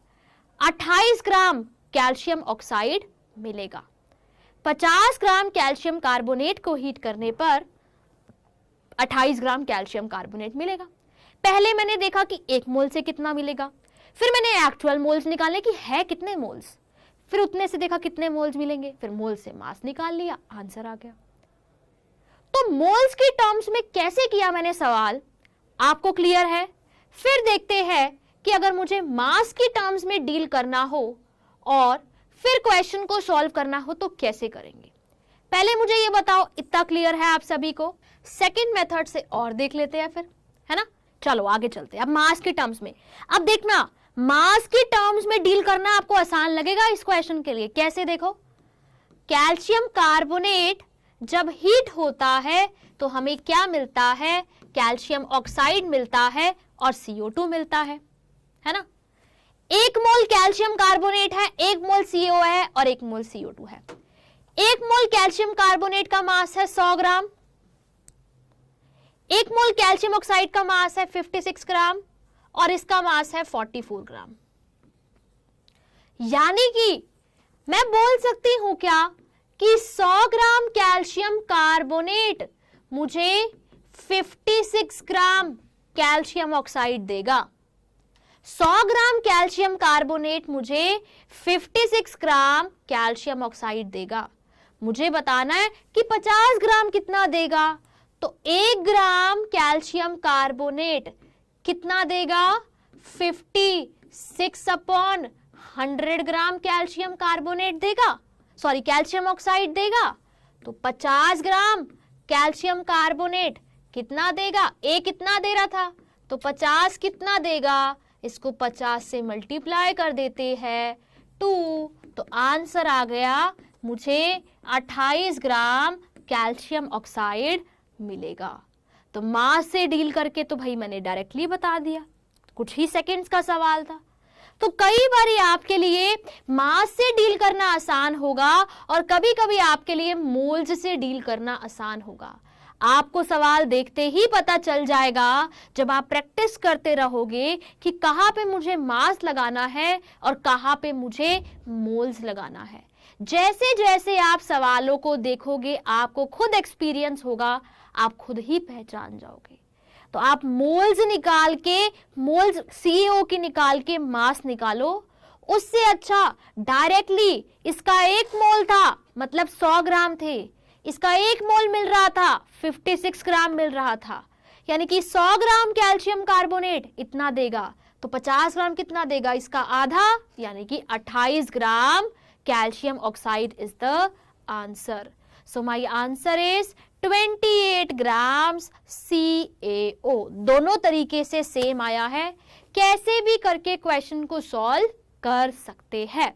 S1: 28 ग्राम कैल्शियम ऑक्साइड मिलेगा। 50 ग्राम कैल्शियम कार्बोनेट को हीट करने पर 28 ग्राम कैल्शियम कार्बोनेट मिलेगा। पहले मैंने देखा कि 1 मोल से कितना मिलेगा, फिर मैंने एक्चुअल मोल्स निकाले कि है कितने मोल्स, फिर उतने से देखा कितने मोल्स मिलेंगे, फिर मोल से मास निकाल लिया, आंसर आ गया। तो मोल्स की टर्म्स में कैसे किया मैंने सवाल, आपको क्लियर है? फिर देखते हैं कि अगर मुझे मास की टर्म्स में डील करना हो और फिर क्वेश्चन को सॉल्व करना हो तो कैसे करेंगे। पहले मुझे ये बताओ, इतना क्लियर है आप सभी को? सेकंड मेथड से और देख लेते हैं फिर, है ना? चलो आगे चलते हैं। अब मास के टर्म्स में, अब देखना मास की टर्म्स में डील करना आपको आसान लगेगा इस क्वेश्चन के लिए। कैसे देखो, कैल्शियम कार्बोनेट जब हीट होता है तो हमें क्या मिलता है, कैल्शियम ऑक्साइड मिलता है और CO2 मिलता है ना? 1 मोल कैल्शियम कार्बोनेट है, 1 मोल CO है और 1 मोल CO2 है। 1 मोल कैल्शियम कार्बोनेट का मास है 100 ग्राम, 1 मोल कैल्शियम ऑक्साइड का मास है 56 ग्राम और इसका मास है 44 ग्राम। यानी कि मैं बोल सकती हूं क्या कि 100 ग्राम कैल्शियम कार्बोनेट मुझे 56 ग्राम कैल्शियम ऑक्साइड देगा। 100 ग्राम कैल्शियम कार्बोनेट मुझे 56 ग्राम कैल्शियम ऑक्साइड देगा। मुझे बताना है कि 50 ग्राम कितना देगा, तो 1 ग्राम कैल्शियम कार्बोनेट कितना देगा, 56 अपॉन 100 ग्राम कैल्शियम कार्बोनेट देगा, सॉरी कैल्शियम ऑक्साइड देगा। तो 50 ग्राम कैल्शियम कार्बोनेट कितना देगा, ए कितना दे रहा था, तो 50 कितना देगा, इसको 50 से मल्टीप्लाई कर देते हैं 2, तो आंसर आ गया मुझे 28 ग्राम कैल्शियम ऑक्साइड मिलेगा। तो मास से डील करके तो भाई मैंने डायरेक्टली बता दिया, कुछ ही सेकंड्स का सवाल था। तो कई बारी आपके लिए मास से डील करना आसान होगा और कभी कभी आपके लिए मोल्स से डील करना आसान होगा। आपको सवाल देखते ही पता चल जाएगा जब आप प्रैक्टिस करते रहोगे कि कहाँ पे मुझे मास लगाना है और कहाँ पे मुझे मोल्स लगाना है। जैसे जैसे आप सवालों को देखोगे आपको खुद एक्सपीरियंस होगा, आप खुद ही पहचान जाओगे। तो आप मोल्स निकाल के, मोल्स CO की निकाल के मास निकालो, उससे अच्छा डायरेक्टली इसका 1 मोल था मतलब 100 ग्राम थे, इसका 1 मोल मिल रहा था 56 ग्राम मिल रहा था, यानी कि 100 ग्राम कैल्शियम कार्बोनेट इतना देगा, तो 50 ग्राम कितना देगा, इसका आधा यानी कि 28 ग्राम calcium oxide is the answer. So my answer is 28 grams CaO। दोनों तरीके से सेम आया है, कैसे भी करके क्वेश्चन को सॉल्व कर सकते हैं।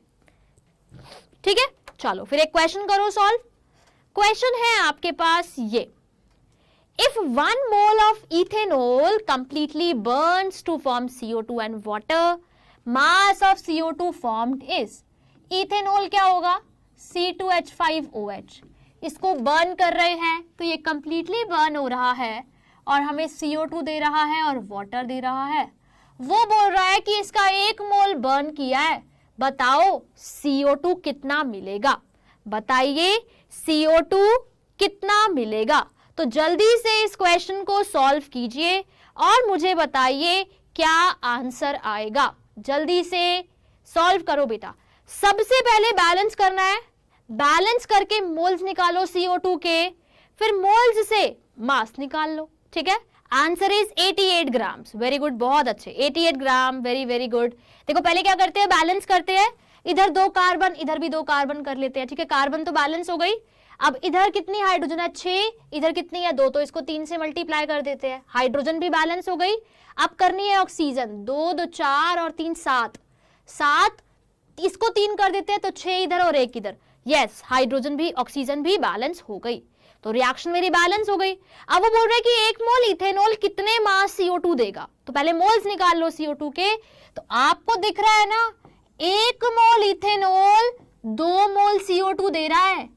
S1: ठीक है, चलो फिर एक क्वेश्चन करो सॉल्व। क्वेश्चन है आपके पास ये, if 1 mole of ethanol completely burns to form CO2 and water, mass of CO2 formed is, ethanol क्या होगा, C2H5OH, इसको बर्न कर रहे हैं तो ये कंप्लीटली बर्न हो रहा है और हमें CO2 दे रहा है और वाटर दे रहा है। वो बोल रहा है कि इसका 1 मोल बर्न किया है, बताओ CO2 कितना मिलेगा, बताइए CO2 कितना मिलेगा। तो जल्दी से इस क्वेश्चन को सॉल्व कीजिए और मुझे बताइए क्या आंसर आएगा। जल्दी से सॉल्व करो बेटा। सबसे पहले बैलेंस करना है, बैलेंस करके मोल्स निकालो CO2 के, फिर मोल्स से मास निकाल लो। ठीक है, answer is 88 grams. Very good, बहुत अच्छे, 88 ग्राम, वेरी वेरी गुड। देखो पहले क्या करते हैं, बैलेंस करते हैं, इधर 2 कार्बन इधर भी 2 कार्बन कर लेते हैं। ठीक है, कार्बन तो बैलेंस हो गई। अब इधर कितनी हाइड्रोजन है, 6, इधर कितनी है 2, तो इसको 3 से मल्टीप्लाई कर देते हैं, हाइड्रोजन भी बैलेंस हो गई। अब करनी है ऑक्सीजन, 2 2 4 और 3 7, 7 इसको 3 कर देते हैं तो 6 इधर और 1 इधर। यस, हाइड्रोजन भी ऑक्सीजन भी बैलेंस हो गई, तो रिएक्शन मेरी बैलेंस हो गई। अब वो बोल रहे हैं कि 1 मोल इथेनॉल कितने मास CO2 देगा, तो पहले मोल्स निकाल लो CO2 के। तो आपको दिख रहा है ना, 1 मोल इथेनॉल 2 मोल CO2 दे रहा है,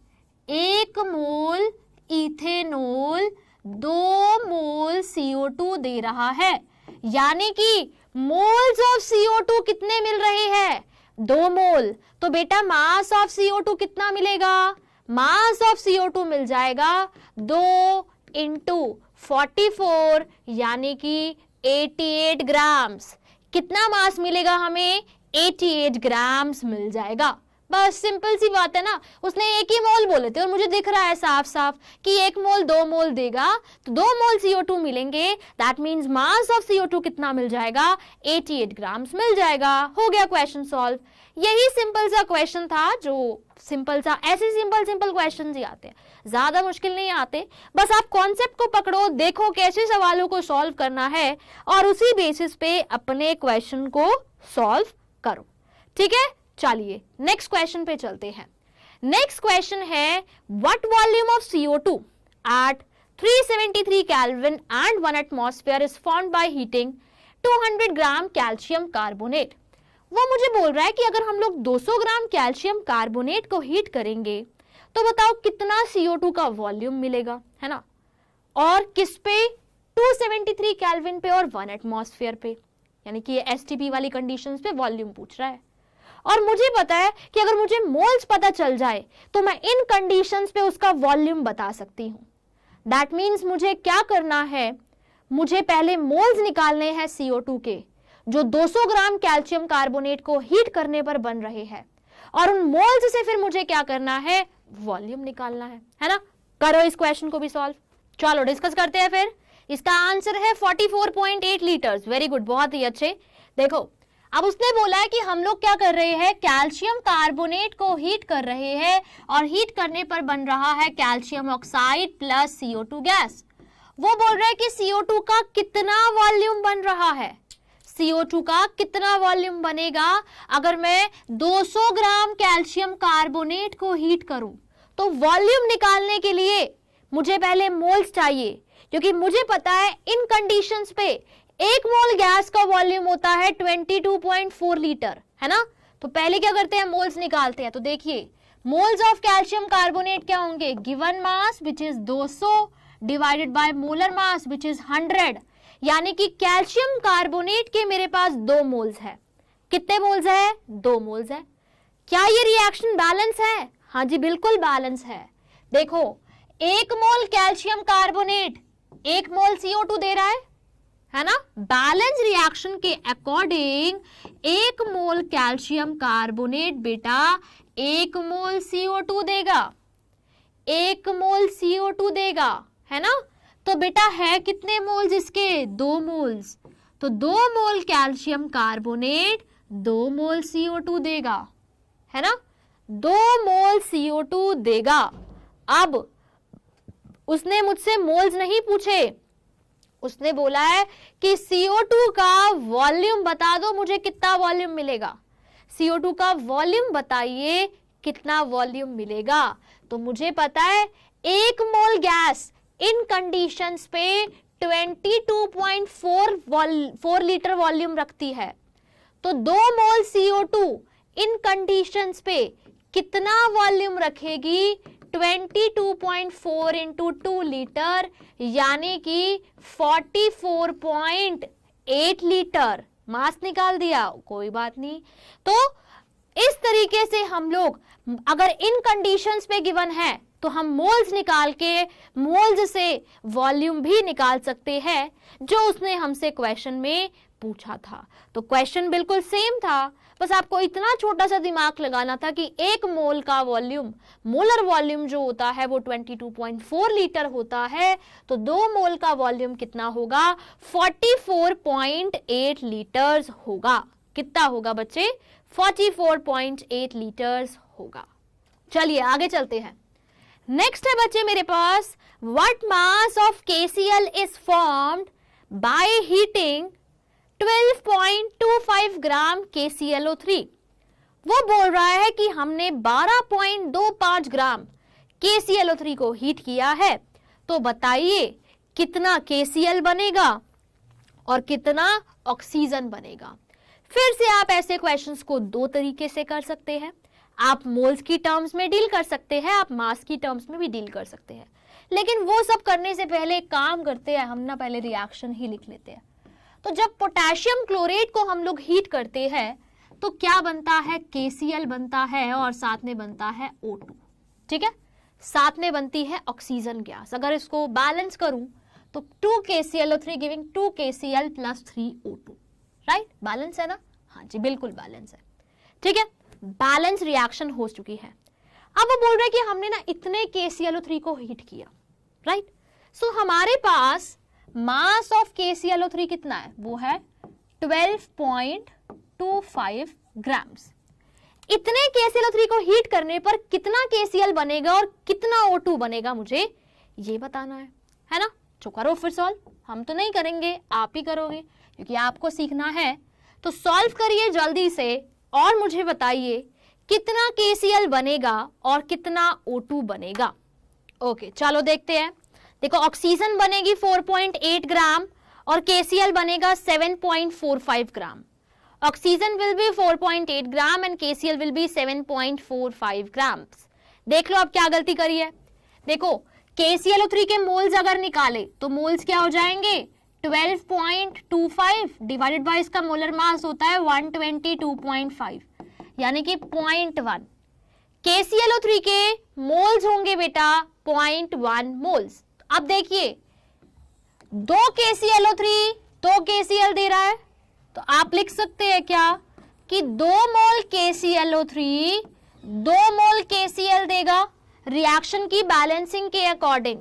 S1: 1 मोल इथेनॉल 2 मोल CO2 दे रहा है, यानी कि मोल्स ऑफ CO2 कितने मिल रहे हैं? 2 मोल। तो बेटा मास ऑफ CO2 कितना मिलेगा? मास ऑफ CO2 मिल जाएगा 2 इंटू 44 यानी कि 88 ग्राम्स। कितना मास मिलेगा हमें? 88 ग्राम्स मिल जाएगा। बस सिंपल सी बात है ना, उसने एक ही मोल बोले थे और मुझे दिख रहा है साफ साफ कि 1 मोल 2 मोल देगा, तो 2 मोल CO2 मिलेंगे। That means mass of CO2 कितना मिल जाएगा? 88 ग्राम्स मिल जाएगा। हो गया क्वेश्चन सॉल्व। यही सिंपल सा क्वेश्चन था, जो सिंपल सा, ऐसे सिंपल क्वेश्चन ही आते हैं, ज्यादा मुश्किल नहीं आते। बस आप कॉन्सेप्ट को पकड़ो, देखो कैसे सवालों को सॉल्व करना है और उसी बेसिस पे अपने क्वेश्चन को सॉल्व करो। ठीक है, चलिए नेक्स्ट क्वेश्चन पे चलते हैं। नेक्स्ट क्वेश्चन है, what volume of CO2 at 373 kelvin and 1 atmosphere is formed by heating 200 gram calcium carbonate. वो मुझे बोल रहा है कि अगर हम लोग 200 ग्राम कैल्शियम कार्बोनेट को हीट करेंगे तो बताओ कितना CO2 का वॉल्यूम मिलेगा, है ना? और किस पे? 273 केल्विन पे और 1 एटमॉस्फेयर पे, यानी कि ये STP वाली कंडीशंस पे वॉल्यूम पूछ रहा है। और मुझे पता है कि अगर मुझे मोल्स पता चल जाए तो मैं इन कंडीशंस पे उसका वॉल्यूम बता सकती हूं। दैट मीन्स मुझे क्या करना है? मुझे पहले मोल्स निकालने हैं CO2 के, जो 200 ग्राम कैल्शियम कार्बोनेट को हीट करने पर बन रहे हैं, और उन मोल्स से फिर मुझे क्या करना है? वॉल्यूम निकालना है ना? करो इस क्वेश्चन को भी सॉल्व। चलो डिस्कस करते हैं फिर। इसका आंसर है 44.8 लीटर्स। वेरी गुड, बहुत ही अच्छे। देखो अब उसने बोला है कि हम लोग क्या कर रहे हैं? कैल्शियम कार्बोनेट को हीट कर रहे हैं और हीट करने पर बन रहा है calcium oxide plus CO2 gas. वो बोल रहा है कि CO2 का कितना वॉल्यूम बन रहा है? CO2 का कितना वॉल्यूम बनेगा अगर मैं 200 ग्राम कैल्शियम कार्बोनेट को हीट करूं? तो वॉल्यूम निकालने के लिए मुझे पहले मोल्स चाहिए, क्योंकि मुझे पता है इन कंडीशंस पे 1 मोल गैस का वॉल्यूम होता है 22.4 लीटर, है ना? तो पहले क्या करते हैं? मोल्स निकालते हैं। तो देखिए मोल्स ऑफ कैल्शियम कार्बोनेट क्या होंगे? Given mass which is 200 divided by molar mass which is 100, यानी कि कैल्शियम कार्बोनेट के मेरे पास 2 मोल्स है। कितने मोल्स है? 2 मोल्स है। क्या ये रिएक्शन बैलेंस है? हाँ जी बिल्कुल बैलेंस है। देखो 1 मोल कैल्शियम कार्बोनेट 1 मोल CO2 दे रहा है ना? बैलेंस रिएक्शन के अकॉर्डिंग 1 मोल कैल्शियम कार्बोनेट बेटा 1 मोल CO2 देगा, 1 मोल CO2 देगा, है ना? तो बेटा है कितने मोल्स इसके? 2 मोल्स। तो 2 मोल कैल्शियम कार्बोनेट 2 मोल CO2 देगा, है ना? 2 मोल CO2 देगा। अब उसने मुझसे मोल्स नहीं पूछे, उसने बोला है कि CO2 का वॉल्यूम बता दो, मुझे कितना वॉल्यूम मिलेगा? CO2 का वॉल्यूम बताइए, कितना वॉल्यूम मिलेगा? तो मुझे पता है 1 मोल गैस इन कंडीशंस पे 22.4 लीटर वॉल्यूम रखती है। तो 2 मोल CO2 इन कंडीशंस पे कितना वॉल्यूम रखेगी? 22.4 इंटू 2 लीटर, यानी कि 44.8 लीटर। मास निकाल दिया, कोई बात नहीं। तो इस तरीके से हम लोग अगर इन कंडीशंस पे गिवन है तो हम मोल्स निकाल के मोल्स से वॉल्यूम भी निकाल सकते हैं, जो उसने हमसे क्वेश्चन में पूछा था। तो क्वेश्चन बिल्कुल सेम था, बस आपको इतना छोटा सा दिमाग लगाना था कि 1 मोल का वॉल्यूम, मोलर वॉल्यूम जो होता है वो 22.4 लीटर होता है। तो 2 मोल का वॉल्यूम कितना होगा? 44.8 लीटर्स होगा। कितना होगा बच्चे? 44.8 लीटर्स होगा। चलिए आगे चलते हैं। नेक्स्ट है बच्चे मेरे पास, what mass of KCl is formed by heating 12.25 gram KClO3। वो बोल रहा है कि हमने 12.25 ग्राम KClO3 को हीट किया है, तो बताइए कितना KCl बनेगा और कितना ऑक्सीजन बनेगा। फिर से आप ऐसे क्वेश्चंस को 2 तरीके से कर सकते हैं। आप मोल्स की टर्म्स में डील कर सकते हैं, आप मास की टर्म्स में भी डील कर सकते हैं। लेकिन वो सब करने से पहले एक काम करते हैं, हम ना पहले रिएक्शन ही लिख लेते हैं। तो जब पोटेशियम क्लोरेट को हम लोग हीट करते हैं तो क्या बनता है, KCl बनता है और साथ में बनता है O2, ठीक है, साथ में बनती है ऑक्सीजन गैस। अगर इसको बैलेंस करूं तो 2 KClO3 giving 2 KCl plus 3 O2, right, balance है ना? हाँ जी, बिल्कुल बैलेंस है, ठीक है, बैलेंस रिएक्शन हो चुकी है। अब वो बोल रहे हैं कि हमने ना इतने KClO3 को हीट किया, राइट, सो हमारे पास मास ऑफ KClO3 कितना है, वो है 12.25 ग्राम्स। इतने KClO3 को हीट करने पर कितना KCl बनेगा और कितना O2 बनेगा, मुझे ये बताना है ना? जो करो फिर सॉल्व, हम तो नहीं करेंगे, आप ही करोगे क्योंकि आपको सीखना है। तो सॉल्व करिए जल्दी से और मुझे बताइए कितना KCl बनेगा और कितना O2 बनेगा। ओके, चलो देखते हैं। देखो, ऑक्सीजन बनेगी 4.8 ग्राम और KCl बनेगा 7.45 gram. Oxygen will be 4.8 gram and KCl will be 7.45 grams. देख लो अब क्या गलती करी है। देखो, KClO3 के मोल्स अगर निकाले तो मोल्स क्या हो जाएंगे, 12.25 डिवाइडेड बाय इसका मोलर मास होता है 122.5, यानी कि 0.1। KClO3 के मोल्स होंगे बेटा 0.1 मोल्स। अब देखिए, 2 KClO3 2 KCl दे रहा है, तो आप लिख सकते हैं क्या कि 2 मोल KClO3 2 मोल KCl देगा रिएक्शन की बैलेंसिंग के अकॉर्डिंग।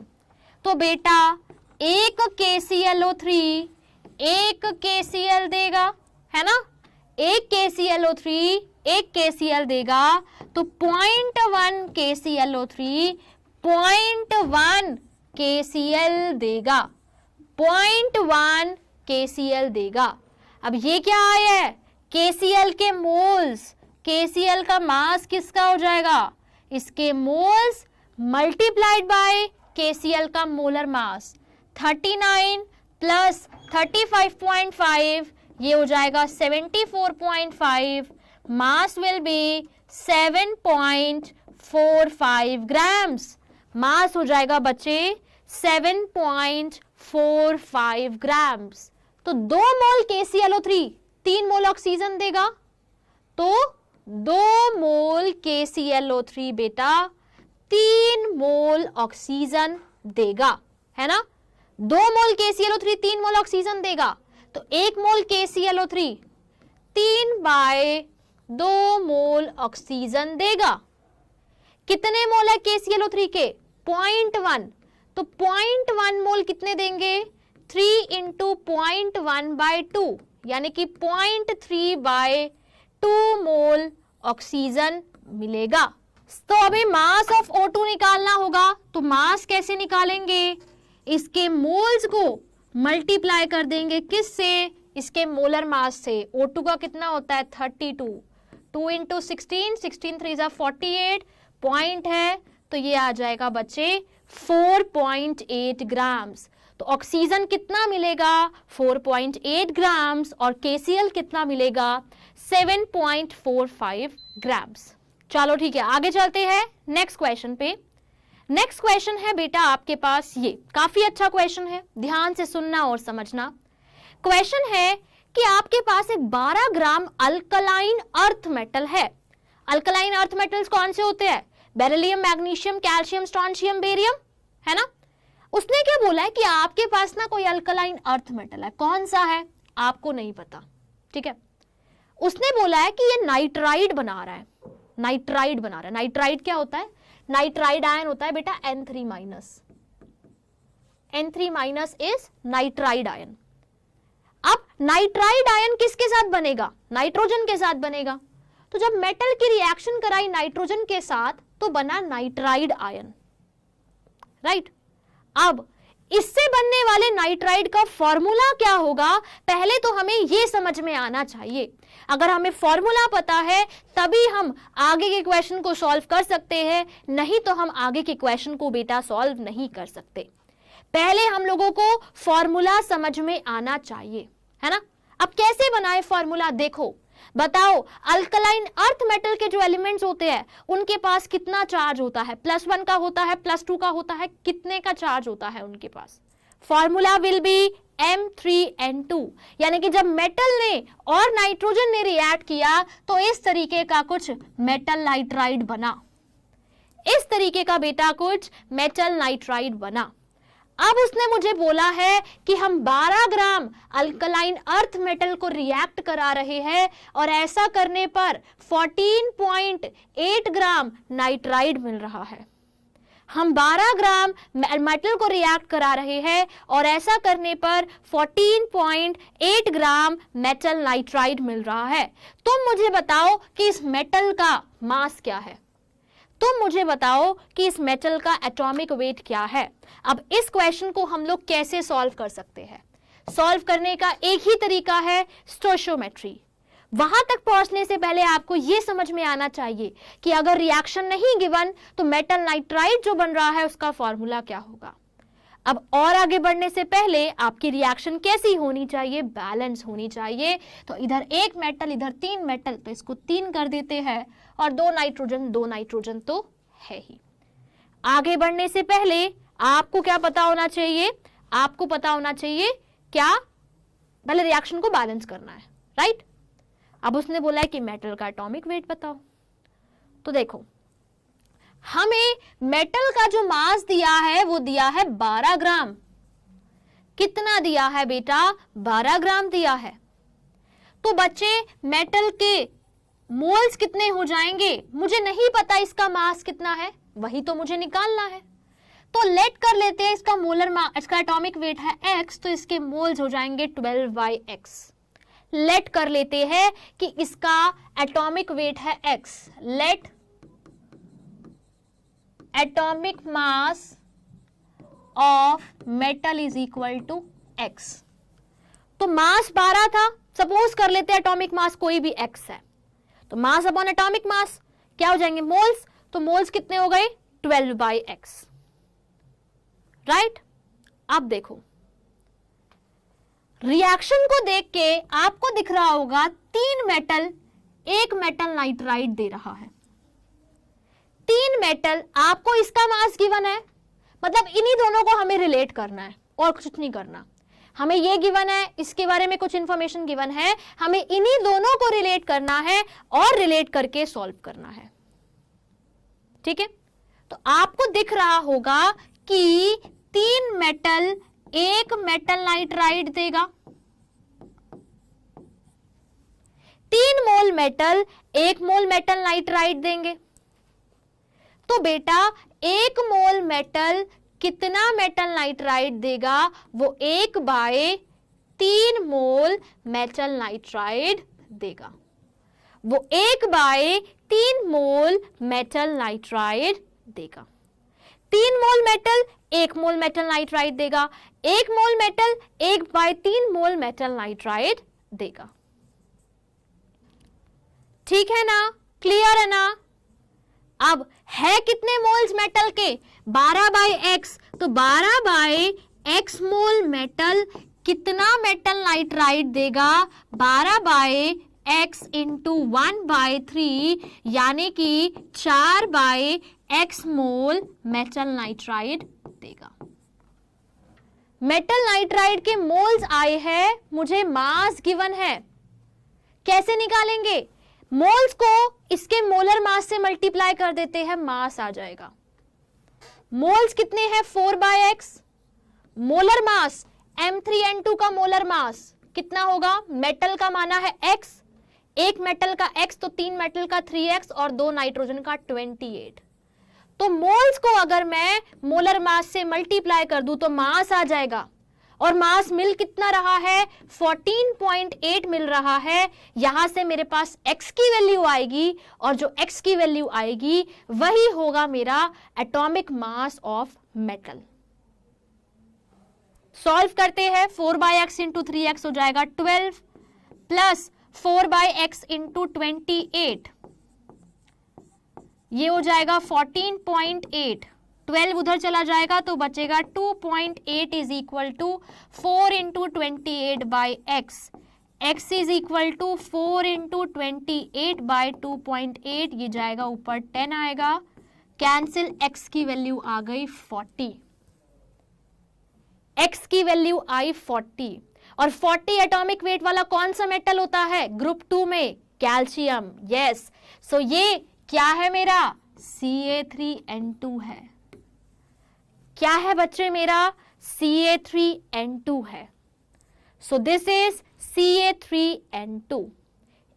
S1: तो बेटा 1 KClO3 1 KCl देगा, है ना, 1 KClO3 1 KCl देगा, तो 0.1 KClO3 0.1 KCl देगा, 0.1 KCl देगा। अब ये क्या आया है, KCl के मोल्स, KCl का मास किसका हो जाएगा, इसके मोल्स मल्टीप्लाइड बाय KCl का मोलर मास। 39 प्लस 35.5 ये हो जाएगा 74.5, मास विल बी 7.45 ग्राम्स। मास हो जाएगा बच्चे 7.45 ग्राम्स। तो 2 मोल KClO3 3 मोल ऑक्सीजन देगा, तो 2 मोल KClO3 बेटा 3 मोल ऑक्सीजन देगा, है ना। 2 मोल KClO3 3 मोल ऑक्सीजन देगा, तो 1 मोल KClO3 3/2 मोल ऑक्सीजन देगा। कितने मोल है KClO3 के, 0.1, तो 0.1 मोल कितने देंगे, 3 × 0.1/2 यानी कि 0.3/2 मोल ऑक्सीजन मिलेगा। तो अभी मास ऑफ O2 निकालना होगा, तो मास कैसे निकालेंगे, इसके मोल्स को मल्टीप्लाई कर देंगे किससे, इसके मोलर मास से। O2 का कितना होता है 32, 2 × 16, 16 3 48 पॉइंट है, तो ये आ जाएगा बच्चे 4.8 ग्राम्स। तो ऑक्सीजन कितना मिलेगा 4.8 ग्राम्स और KCl कितना मिलेगा 7.45 ग्राम्स। चलो ठीक है, आगे चलते हैं नेक्स्ट क्वेश्चन पे। नेक्स्ट क्वेश्चन है बेटा आपके पास, ये काफी अच्छा क्वेश्चन है, ध्यान से सुनना और समझना। क्वेश्चन है कि आपके पास एक 12 ग्राम अल्कलाइन अर्थ मेटल है। अल्कलाइन अर्थ मेटल्स कौन से होते हैं, beryllium, magnesium, calcium, strontium, barium, है ना। उसने क्या बोला है कि आपके पास ना कोई अल्कलाइन अर्थ मेटल है, कौन सा है आपको नहीं पता, ठीक है। उसने बोला है कि ये नाइट्राइड बना रहा है, नाइट्राइड बना रहा है। नाइट्राइड क्या होता है, नाइट्राइड आयन होता है बेटा N3-, N3- is nitride ion. अब नाइट्राइड आयन किसके साथ बनेगा, नाइट्रोजन के साथ बनेगा। तो जब मेटल की रिएक्शन कराई नाइट्रोजन के साथ तो बना नाइट्राइड आयन, राइट। अब इससे बनने वाले नाइट्राइड का फॉर्मूला क्या होगा, पहले तो हमें यह समझ में आना चाहिए। अगर हमें फॉर्मूला पता है तभी हम आगे के क्वेश्चन को सॉल्व कर सकते हैं, नहीं तो हम आगे के क्वेश्चन को बेटा सॉल्व नहीं कर सकते। पहले हम लोगों को फॉर्मूला समझ में आना चाहिए, है ना। अब कैसे बनाए फॉर्मूला, देखो बताओ अल्कलाइन अर्थ मेटल के जो एलिमेंट्स होते हैं उनके पास कितना चार्ज होता है? +1 का होता है, +2 का होता है, कितने का चार्ज होता है उनके पास? Formula will be M3N2। यानी कि जब मेटल ने और नाइट्रोजन ने रिएक्ट किया तो इस तरीके का कुछ मेटल नाइट्राइड बना, इस तरीके का बेटा कुछ मेटल नाइट्राइड बना। अब उसने मुझे बोला है कि हम 12 ग्राम अल्कलाइन अर्थ मेटल को रिएक्ट करा रहे हैं और ऐसा करने पर 14.8 ग्राम नाइट्राइड मिल रहा है। हम 12 ग्राम मेटल को रिएक्ट करा रहे हैं और ऐसा करने पर 14.8 ग्राम मेटल नाइट्राइड मिल रहा है। तुम मुझे बताओ कि इस मेटल का मास क्या है? तुम मुझे बताओ कि इस मेटल का एटॉमिक वेट क्या है? अब इस क्वेश्चन को हम लोग कैसे सॉल्व कर सकते हैं? सॉल्व करने का एक ही तरीका है, स्टोइचियोमेट्री। वहां तक पहुंचने से पहले आपको यह समझ में आना चाहिए कि अगर रिएक्शन नहीं गिवन तो मेटल नाइट्राइड जो बन रहा है उसका फॉर्मूला क्या होगा। अब और आगे बढ़ने से पहले आपकी रिएक्शन कैसी होनी चाहिए? बैलेंस होनी चाहिए। तो इधर एक मेटल, इधर 3 मेटल, तो इसको 3 कर देते हैं और 2 नाइट्रोजन तो है ही। आगे बढ़ने से पहले आपको क्या पता होना चाहिए? आपको पता होना चाहिए क्या? पहले रिएक्शन को बैलेंस करना है, राइट? अब उसने बोला है कि मेटल का एटॉमिक वेट बताओ। तो देखो, हमें मेटल का जो मास दिया है वो दिया है 12 ग्राम। कितना दिया है बेटा? 12 ग्राम दिया है। तो बच्चे मेटल के मोल्स कितने हो जाएंगे? मुझे नहीं पता इसका मास कितना है, वही तो मुझे निकालना है। तो लेट कर लेते हैं इसका मोलर मास, इसका एटॉमिक वेट है x, तो इसके मोल्स हो जाएंगे 12/x। लेट कर लेते हैं कि इसका एटॉमिक वेट है x। Let atomic mass of metal is equal to x। तो मास 12 था, सपोज कर लेते हैं एटॉमिक मास कोई भी x है, तो मास अपॉन एटॉमिक मास क्या हो जाएंगे? मोल्स। तो मोल्स कितने हो गए? 12/x, right? अब देखो, रिएक्शन को देख के आपको दिख रहा होगा 3 मेटल 1 मेटल नाइट्राइड दे रहा है। 3 मेटल, आपको इसका मास गिवन है, मतलब इन्हीं दोनों को हमें रिलेट करना है और कुछ नहीं करना। हमें ये गिवन है, इसके बारे में कुछ इंफॉर्मेशन गिवन है, हमें इन्हीं दोनों को रिलेट करना है और रिलेट करके सॉल्व करना है। ठीक है? तो आपको दिख रहा होगा कि 3 मेटल 1 मेटल नाइट्राइड देगा, 3 मोल मेटल 1 मोल मेटल नाइट्राइड देंगे। तो बेटा 1 मोल मेटल कितना मेटल नाइट्राइड देगा? वो 1/3 मोल मेटल नाइट्राइड देगा। वो 1/3 मोल मेटल नाइट्राइड देगा। 3 मोल मेटल 1 मोल मेटल नाइट्राइड देगा। 1 मोल मेटल 1/3 मोल मेटल नाइट्राइड देगा। ठीक है ना? क्लियर है ना? अब है कितने मोल्स मेटल के? 12/x। तो 12/x मोल मेटल कितना मेटल नाइट्राइड देगा? 12/x इंटू 1/3, यानी कि 4/x मोल मेटल नाइट्राइड देगा। मेटल नाइट्राइड के मोल्स आए हैं, मुझे मास गिवन है। कैसे निकालेंगे? मोल्स को इसके मोलर मास से मल्टीप्लाई कर देते हैं, मास आ जाएगा। मोल्स कितने हैं? 4/x। मोलर मास M3N2 का मोलर मास कितना होगा? मेटल का माना है x, 1 मेटल का x, तो 3 मेटल का 3x और 2 नाइट्रोजन का 28। तो मोल्स को अगर मैं मोलर मास से मल्टीप्लाई कर दूं तो मास आ जाएगा, और मास मिल कितना रहा है? 14.8 मिल रहा है। यहां से मेरे पास x की वैल्यू आएगी, और जो x की वैल्यू आएगी वही होगा मेरा atomic mass of metal. Solve करते हैं। 4/x इंटू 3x हो जाएगा 12 प्लस 4/x इंटू 28, ये हो जाएगा 14.8। 12 उधर चला जाएगा तो बचेगा 2.8 is equal to 4 into 28/x। x is equal to 4 into 28 by 2.8, ये जाएगा ऊपर 10 आएगा, कैंसिल, x की वैल्यू आ गई 40, x की वैल्यू आई 40। और 40 एटॉमिक वेट वाला कौन सा मेटल होता है ग्रुप 2 में? कैल्शियम। यस, सो ये क्या है मेरा? Ca3N2 है। क्या है बच्चे मेरा? Ca3N2 है। So this is Ca3N2।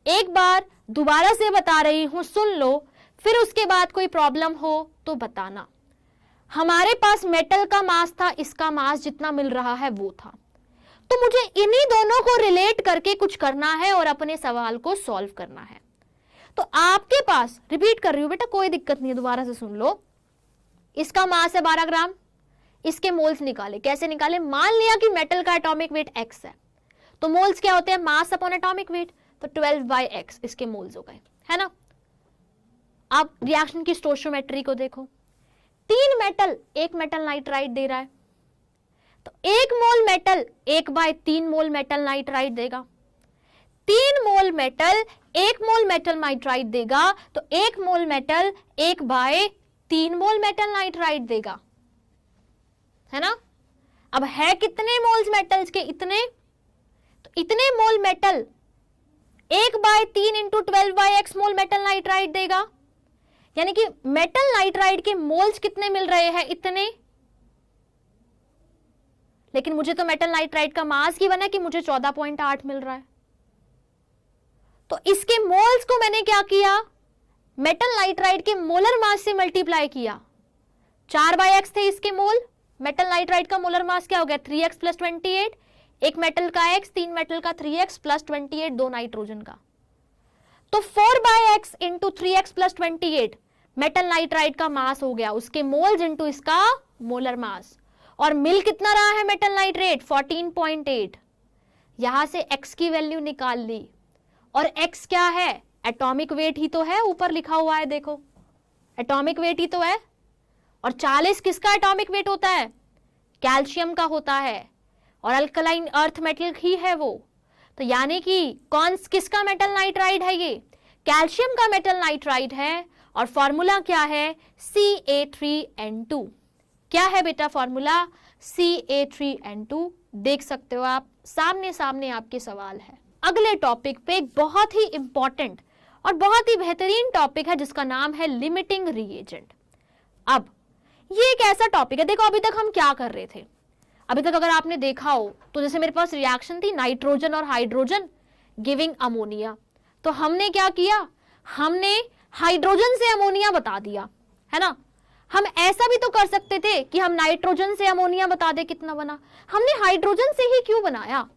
S1: एक बार दोबारा से बता रही हूं, सुन लो, फिर उसके बाद कोई प्रॉब्लम हो तो बताना। हमारे पास मेटल का मास था, इसका मास जितना मिल रहा है वो था, तो मुझे इन्हीं दोनों को रिलेट करके कुछ करना है और अपने सवाल को सॉल्व करना है। तो आपके पास, रिपीट कर रही हूं बेटा, कोई दिक्कत नहीं है, दोबारा से सुन लो। इसका मास है 12 ग्राम, इसके मोल्स निकाले। कैसे निकाले? मान लिया कि मेटल का एटॉमिक वेट x है, तो मोल्स क्या होते हैं? मास अपॉन एटॉमिक वेट, तो 12/x इसके मोल्स हो गए, है ना। अब रिएक्शन की स्टोइचियोमेट्री को देखो, 3 मेटल, 1 मेटल नाइट्राइट दे रहा है, तो 1 मोल मेटल 1/3 मोल मेटल नाइट्राइट देगा। 3 मोल मेटल 1 मोल मेटल नाइट्राइट देगा, तो 1 मोल मेटल 1/3 मोल मेटल नाइट्राइट देगा, है ना। अब है कितने मोल्स मेटल्स के? इतने, तो इतने मोल मेटल 1/3 इंटू 12/x मोल मेटल नाइट्राइट देगा, यानी कि मेटल नाइट्राइट के मोल्स कितने मिल रहे हैं? इतने। लेकिन मुझे तो मेटल नाइट्राइट का मास गिवन है कि मुझे 14.8 मिल रहा है, तो इसके मोल्स को मैंने क्या किया? मेटल नाइट्राइट के मोलर मास से मल्टीप्लाई किया। 4/x थे इसके मोल, मेटल नाइट्राइट का मोलर मास क्या हो गया? 3x प्लस 28, एक मेटल का x, 3 मेटल का 3x प्लस 28, 2 नाइट्रोजन का, तो 4/x into 3x plus 28 metal nitrite का मास हो गया, उसके मोल्स इंटू इसका मोलर मास। और मिल कितना रहा है मेटल नाइट्रेट? 14.8। यहां से x की वैल्यू निकाल ली, और x क्या है? एटॉमिक वेट ही तो है, ऊपर लिखा हुआ है देखो, एटॉमिक वेट ही तो है। और 40 किसका एटॉमिक वेट होता है? कैल्शियम का होता है, और अल्कलाइन अर्थ मेटल ही है वो, तो यानी कि कौन किसका मेटल नाइट्राइड है? ये कैल्शियम का मेटल नाइट्राइड है। और फॉर्मूला क्या है? Ca3N2। क्या है बेटा फॉर्मूला? Ca3N2। देख सकते हो आप, सामने सामने आपके सवाल है। अगले टॉपिक पे एक बहुत ही इंपॉर्टेंट और बहुत ही बेहतरीन टॉपिक है जिसका नाम है लिमिटिंग रिएजेंट। अब ये एक ऐसा टॉपिक है, देखो अभी तक हम क्या कर रहे थे, अभी तक अगर आपने देखा हो तो जैसे मेरे पास रिएक्शन थी नाइट्रोजन और हाइड्रोजन गिविंग अमोनिया, तो हमने क्या किया? हमने हाइड्रोजन से अमोनिया बता दिया, है ना। हम ऐसा भी तो कर सकते थे कि हम नाइट्रोजन से अमोनिया बता दे कितना बना। हमने हाइड्रोजन से ही क्यों बनाया?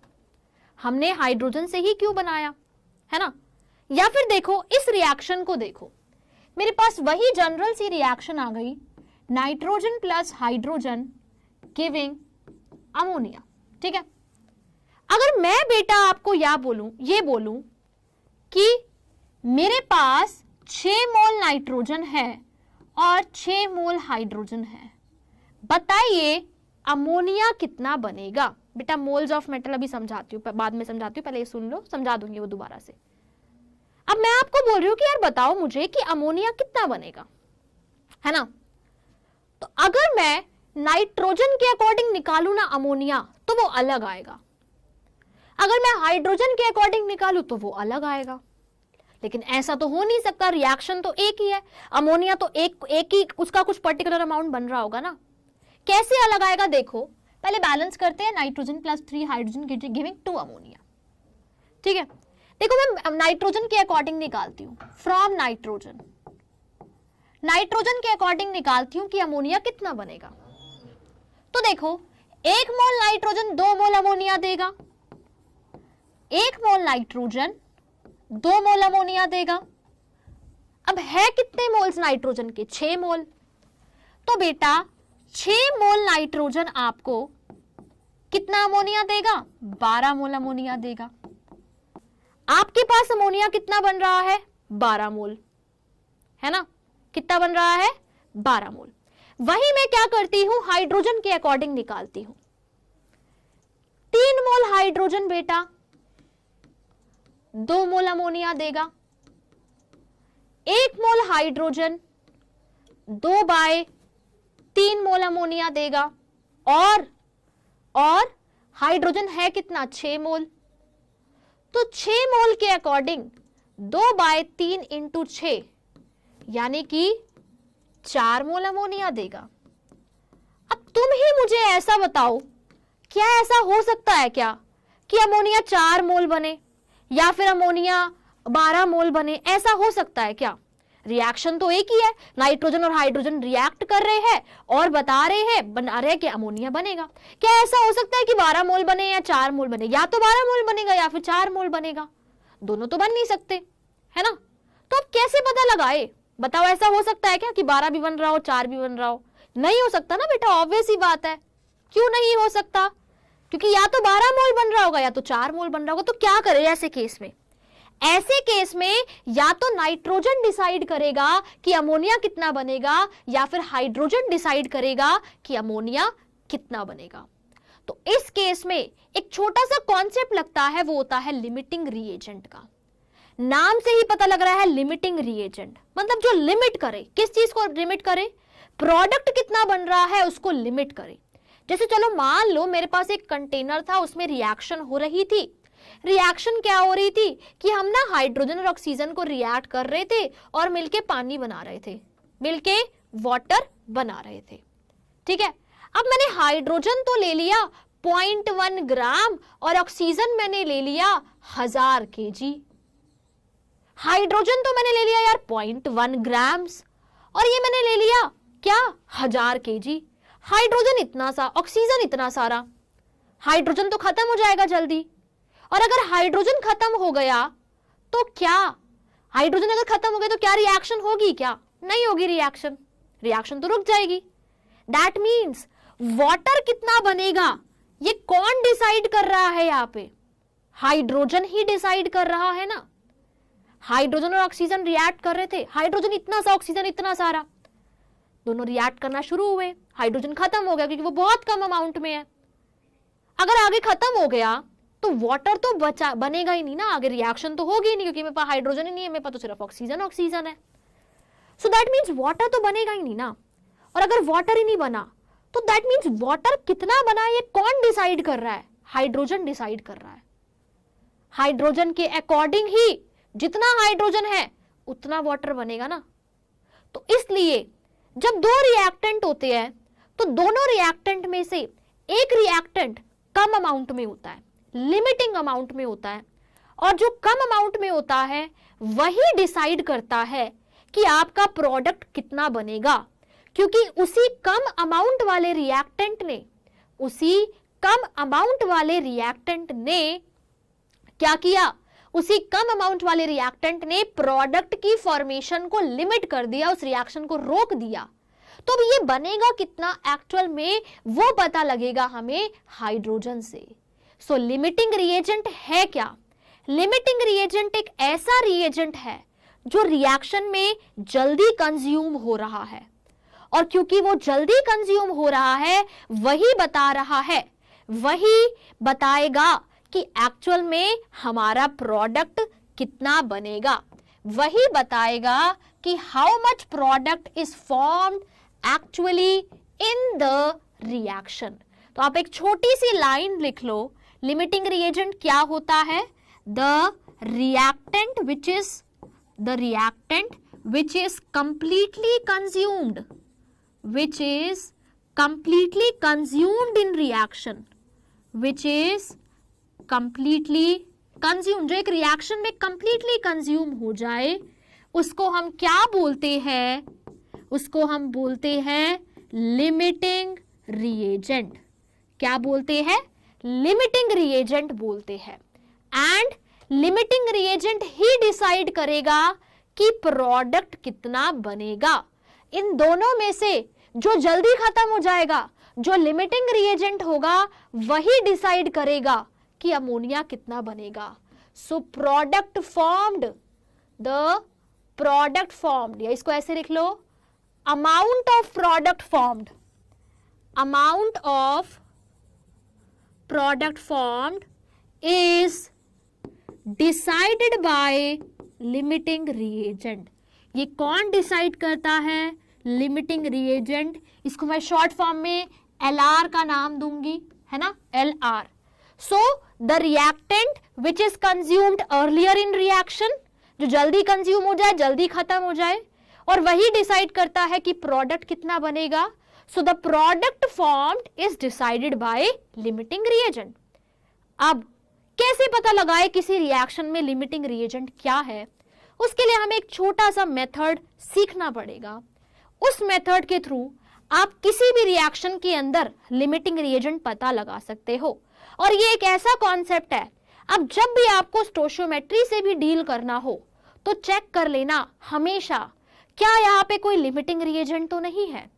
S1: हमने हाइड्रोजन से ही क्यों बनाया, है ना। या फिर देखो इस रिएक्शन को देखो, मेरे पास वही जनरल सी रिएक्शन आ गई, nitrogen plus hydrogen giving ammonia, ठीक है। अगर मैं बेटा आपको ये बोलूं कि मेरे पास 6 मोल नाइट्रोजन है और 6 मोल हाइड्रोजन है, बताइए अमोनिया कितना बनेगा? बेटा मोल्स ऑफ मेटल अभी समझाती हूँ, बाद में समझाती हूँ, पहले ये सुन लो, समझा दूंगी वो दोबारा से। अब मैं आपको बोल रही हूँ कि यार बताओ मुझे कि अमोनिया कितना बनेगा, है ना। तो अगर मैं नाइट्रोजन के अकॉर्डिंग निकालू ना अमोनिया, तो वो अलग आएगा। अगर मैं हाइड्रोजन के अकॉर्डिंग निकालू तो वो अलग आएगा। लेकिन ऐसा तो हो नहीं सकता, रिएक्शन तो एक ही है, अमोनिया तो एक ही उसका कुछ पर्टिकुलर अमाउंट बन रहा होगा ना। कैसे अलग आएगा? देखो पहले बैलेंस करते हैं, nitrogen plus 3 hydrogen giving 2 ammonia, ठीक है। देखो मैं नाइट्रोजन के अकॉर्डिंग निकालती हूं, फ्रॉम नाइट्रोजन के अकॉर्डिंग निकालती हूं कि अमोनिया कितना बनेगा। तो देखो 1 मोल नाइट्रोजन 2 मोल अमोनिया देगा, 1 मोल नाइट्रोजन 2 मोल अमोनिया देगा। अब है कितने मोल्स नाइट्रोजन के? 6 मोल। तो बेटा 6 मोल नाइट्रोजन आपको कितना अमोनिया देगा? 12 मोल अमोनिया देगा। आपके पास अमोनिया कितना बन रहा है? 12 मोल, है ना। कितना बन रहा है? 12 मोल। वही मैं क्या करती हूं, हाइड्रोजन के अकॉर्डिंग निकालती हूं। 3 मोल हाइड्रोजन बेटा 2 मोल अमोनिया देगा। 1 मोल हाइड्रोजन 2/3 मोल अमोनिया देगा। और हाइड्रोजन है कितना, 6 मोल। तो 6 मोल के अकॉर्डिंग 2/3 इंटू 6 यानी कि 4 मोल अमोनिया देगा। अब तुम ही मुझे ऐसा बताओ, क्या ऐसा हो सकता है क्या कि अमोनिया 4 मोल बने या फिर अमोनिया 12 मोल बने? ऐसा हो सकता है क्या? रिएक्शन तो एक ही है, नाइट्रोजन और हाइड्रोजन रिएक्ट कर रहे हैं और बता रहे हैं, बना रहे हैं कि अमोनिया बनेगा। क्या ऐसा हो सकता है कि 12 मोल बने या 4 मोल बने? या तो 12 मोल बनेगा या फिर 4 मोल बनेगा, दोनों तो बन नहीं सकते, है ना? तो अब कैसे पता लगाए? बताओ, ऐसा हो सकता है क्या कि 12 भी बन रहा हो 4 भी बन रहा हो? नहीं हो सकता ना बेटा, ऑब्वियस ही बात है। क्यों नहीं हो सकता? क्योंकि या तो 12 मोल बन रहा होगा या तो 4 मोल बन रहा होगा। तो क्या करें ऐसे केस में? ऐसे केस में या तो नाइट्रोजन डिसाइड करेगा कि अमोनिया कितना बनेगा या फिर हाइड्रोजन डिसाइड करेगा कि अमोनिया कितना बनेगा। तो इस केस में एक छोटा सा कॉन्सेप्ट लगता है, वो होता है लिमिटिंग रिएजेंट का। नाम से ही पता लग रहा है लिमिटिंग रिएजेंट, मतलब जो लिमिट करे। किस चीज को लिमिट करे? प्रोडक्ट कितना बन रहा है उसको लिमिट करे। जैसे चलो मान लो मेरे पास एक कंटेनर था, उसमें रिएक्शन हो रही थी। रिएक्शन क्या हो रही थी कि हम ना हाइड्रोजन और ऑक्सीजन को रिएक्ट कर रहे थे और मिलके पानी बना रहे थे, मिलके वाटर बना रहे थे। ठीक है, अब मैंने हाइड्रोजन तो ले लिया 0.1 ग्राम और ऑक्सीजन मैंने ले लिया 1000 kg। हाइड्रोजन तो मैंने ले लिया यार 0.1 ग्राम्स और ये मैंने ले लिया क्या, 1000 kg। हाइड्रोजन इतना सा, ऑक्सीजन इतना सारा, हाइड्रोजन तो खत्म हो जाएगा जल्दी। और अगर हाइड्रोजन खत्म हो गया तो क्या, हाइड्रोजन अगर खत्म हो गया तो क्या रिएक्शन होगी? क्या नहीं होगी रिएक्शन, रिएक्शन तो रुक जाएगी। दैट मीन्स वाटर कितना बनेगा ये कौन डिसाइड कर रहा है? यहाँ पे हाइड्रोजन ही डिसाइड कर रहा है ना। हाइड्रोजन और ऑक्सीजन रिएक्ट कर रहे थे, हाइड्रोजन इतना सा, ऑक्सीजन इतना सारा, दोनों रिएक्ट करना शुरू हुए। हाइड्रोजन खत्म हो गया क्योंकि वो बहुत कम अमाउंट में है। अगर आगे खत्म हो गया तो वाटर तो बनेगा ही नहीं ना, आगे रिएक्शन तो होगी ही नहीं, क्योंकि मेरे पास हाइड्रोजन ही नहीं है, मेरे पास तो सिर्फ ऑक्सीजन है। सो दैट मीन्स वाटर तो बनेगा ही नहीं ना। और अगर वाटर ही नहीं बना तो दैट मीन्स वाटर कितना बना ये कौन डिसाइड कर रहा है? हाइड्रोजन डिसाइड कर रहा है। हाइड्रोजन के अकॉर्डिंग ही जितना हाइड्रोजन है उतना वाटर बनेगा ना। तो इसलिए जब दो रिएक्टेंट होते हैं तो दोनों रिएक्टेंट में से एक रिएक्टेंट कम अमाउंट में होता है, लिमिटिंग अमाउंट में होता है, और जो कम अमाउंट में होता है वही डिसाइड करता है कि आपका प्रोडक्ट कितना बनेगा। क्योंकि उसी कम अमाउंट वाले रिएक्टेंट ने क्या किया? उसी कम अमाउंट वाले रिएक्टेंट ने प्रोडक्ट की फॉर्मेशन को लिमिट कर दिया, उस रिएक्शन को रोक दिया। तो अब ये बनेगा कितना एक्चुअल में वो पता लगेगा हमें हाइड्रोजन से। सो लिमिटिंग रिएजेंट है क्या? लिमिटिंग रिएजेंट एक ऐसा रिएजेंट है जो रिएक्शन में जल्दी कंज्यूम हो रहा है, और क्योंकि वो जल्दी कंज्यूम हो रहा है वही बता रहा है, वही बताएगा कि एक्चुअल में हमारा प्रोडक्ट कितना बनेगा, वही बताएगा कि how much product is formed actually in the reaction. तो आप एक छोटी सी लाइन लिख लो, लिमिटिंग रिएजेंट क्या होता है? The reactant which is completely consumed in reaction, जो एक रिएक्शन में कंप्लीटली कंज्यूम हो जाए उसको हम क्या बोलते हैं? उसको हम बोलते हैं लिमिटिंग रिएजेंट। क्या बोलते हैं? लिमिटिंग रिएजेंट बोलते हैं। And limiting reagent he decide करेगा कि प्रोडक्ट कितना बनेगा। इन दोनों में से जो जल्दी खत्म हो जाएगा, जो लिमिटिंग रिएजेंट होगा, वही डिसाइड करेगा कि अमोनिया कितना बनेगा। सो प्रोडक्ट फॉर्म्ड, या इसको ऐसे लिख लो, amount of product formed is decided by limiting reagent. ये कौन डिसाइड करता है? Limiting reagent. इसको मैं शॉर्ट फॉर्म में LR का नाम दूंगी, है ना, LR। So the reactant which is consumed earlier in reaction, जो जल्दी कंज्यूम हो जाए, जल्दी खत्म हो जाए, और वही डिसाइड करता है कि प्रोडक्ट कितना बनेगा। So the product formed is decided by limiting reagent. अब कैसे पता लगाए किसी रिएक्शन में लिमिटिंग रिएजेंट क्या है? उसके लिए हमें एक छोटा सा मेथड सीखना पड़ेगा। उस मेथड के थ्रू आप किसी भी रिएक्शन के अंदर लिमिटिंग रिएजेंट पता लगा सकते हो। और ये एक ऐसा कॉन्सेप्ट है, अब जब भी आपको स्टोइचियोमेट्री से भी डील करना हो तो चेक कर लेना हमेशा, क्या यहाँ पे कोई लिमिटिंग रिएजेंट तो नहीं है,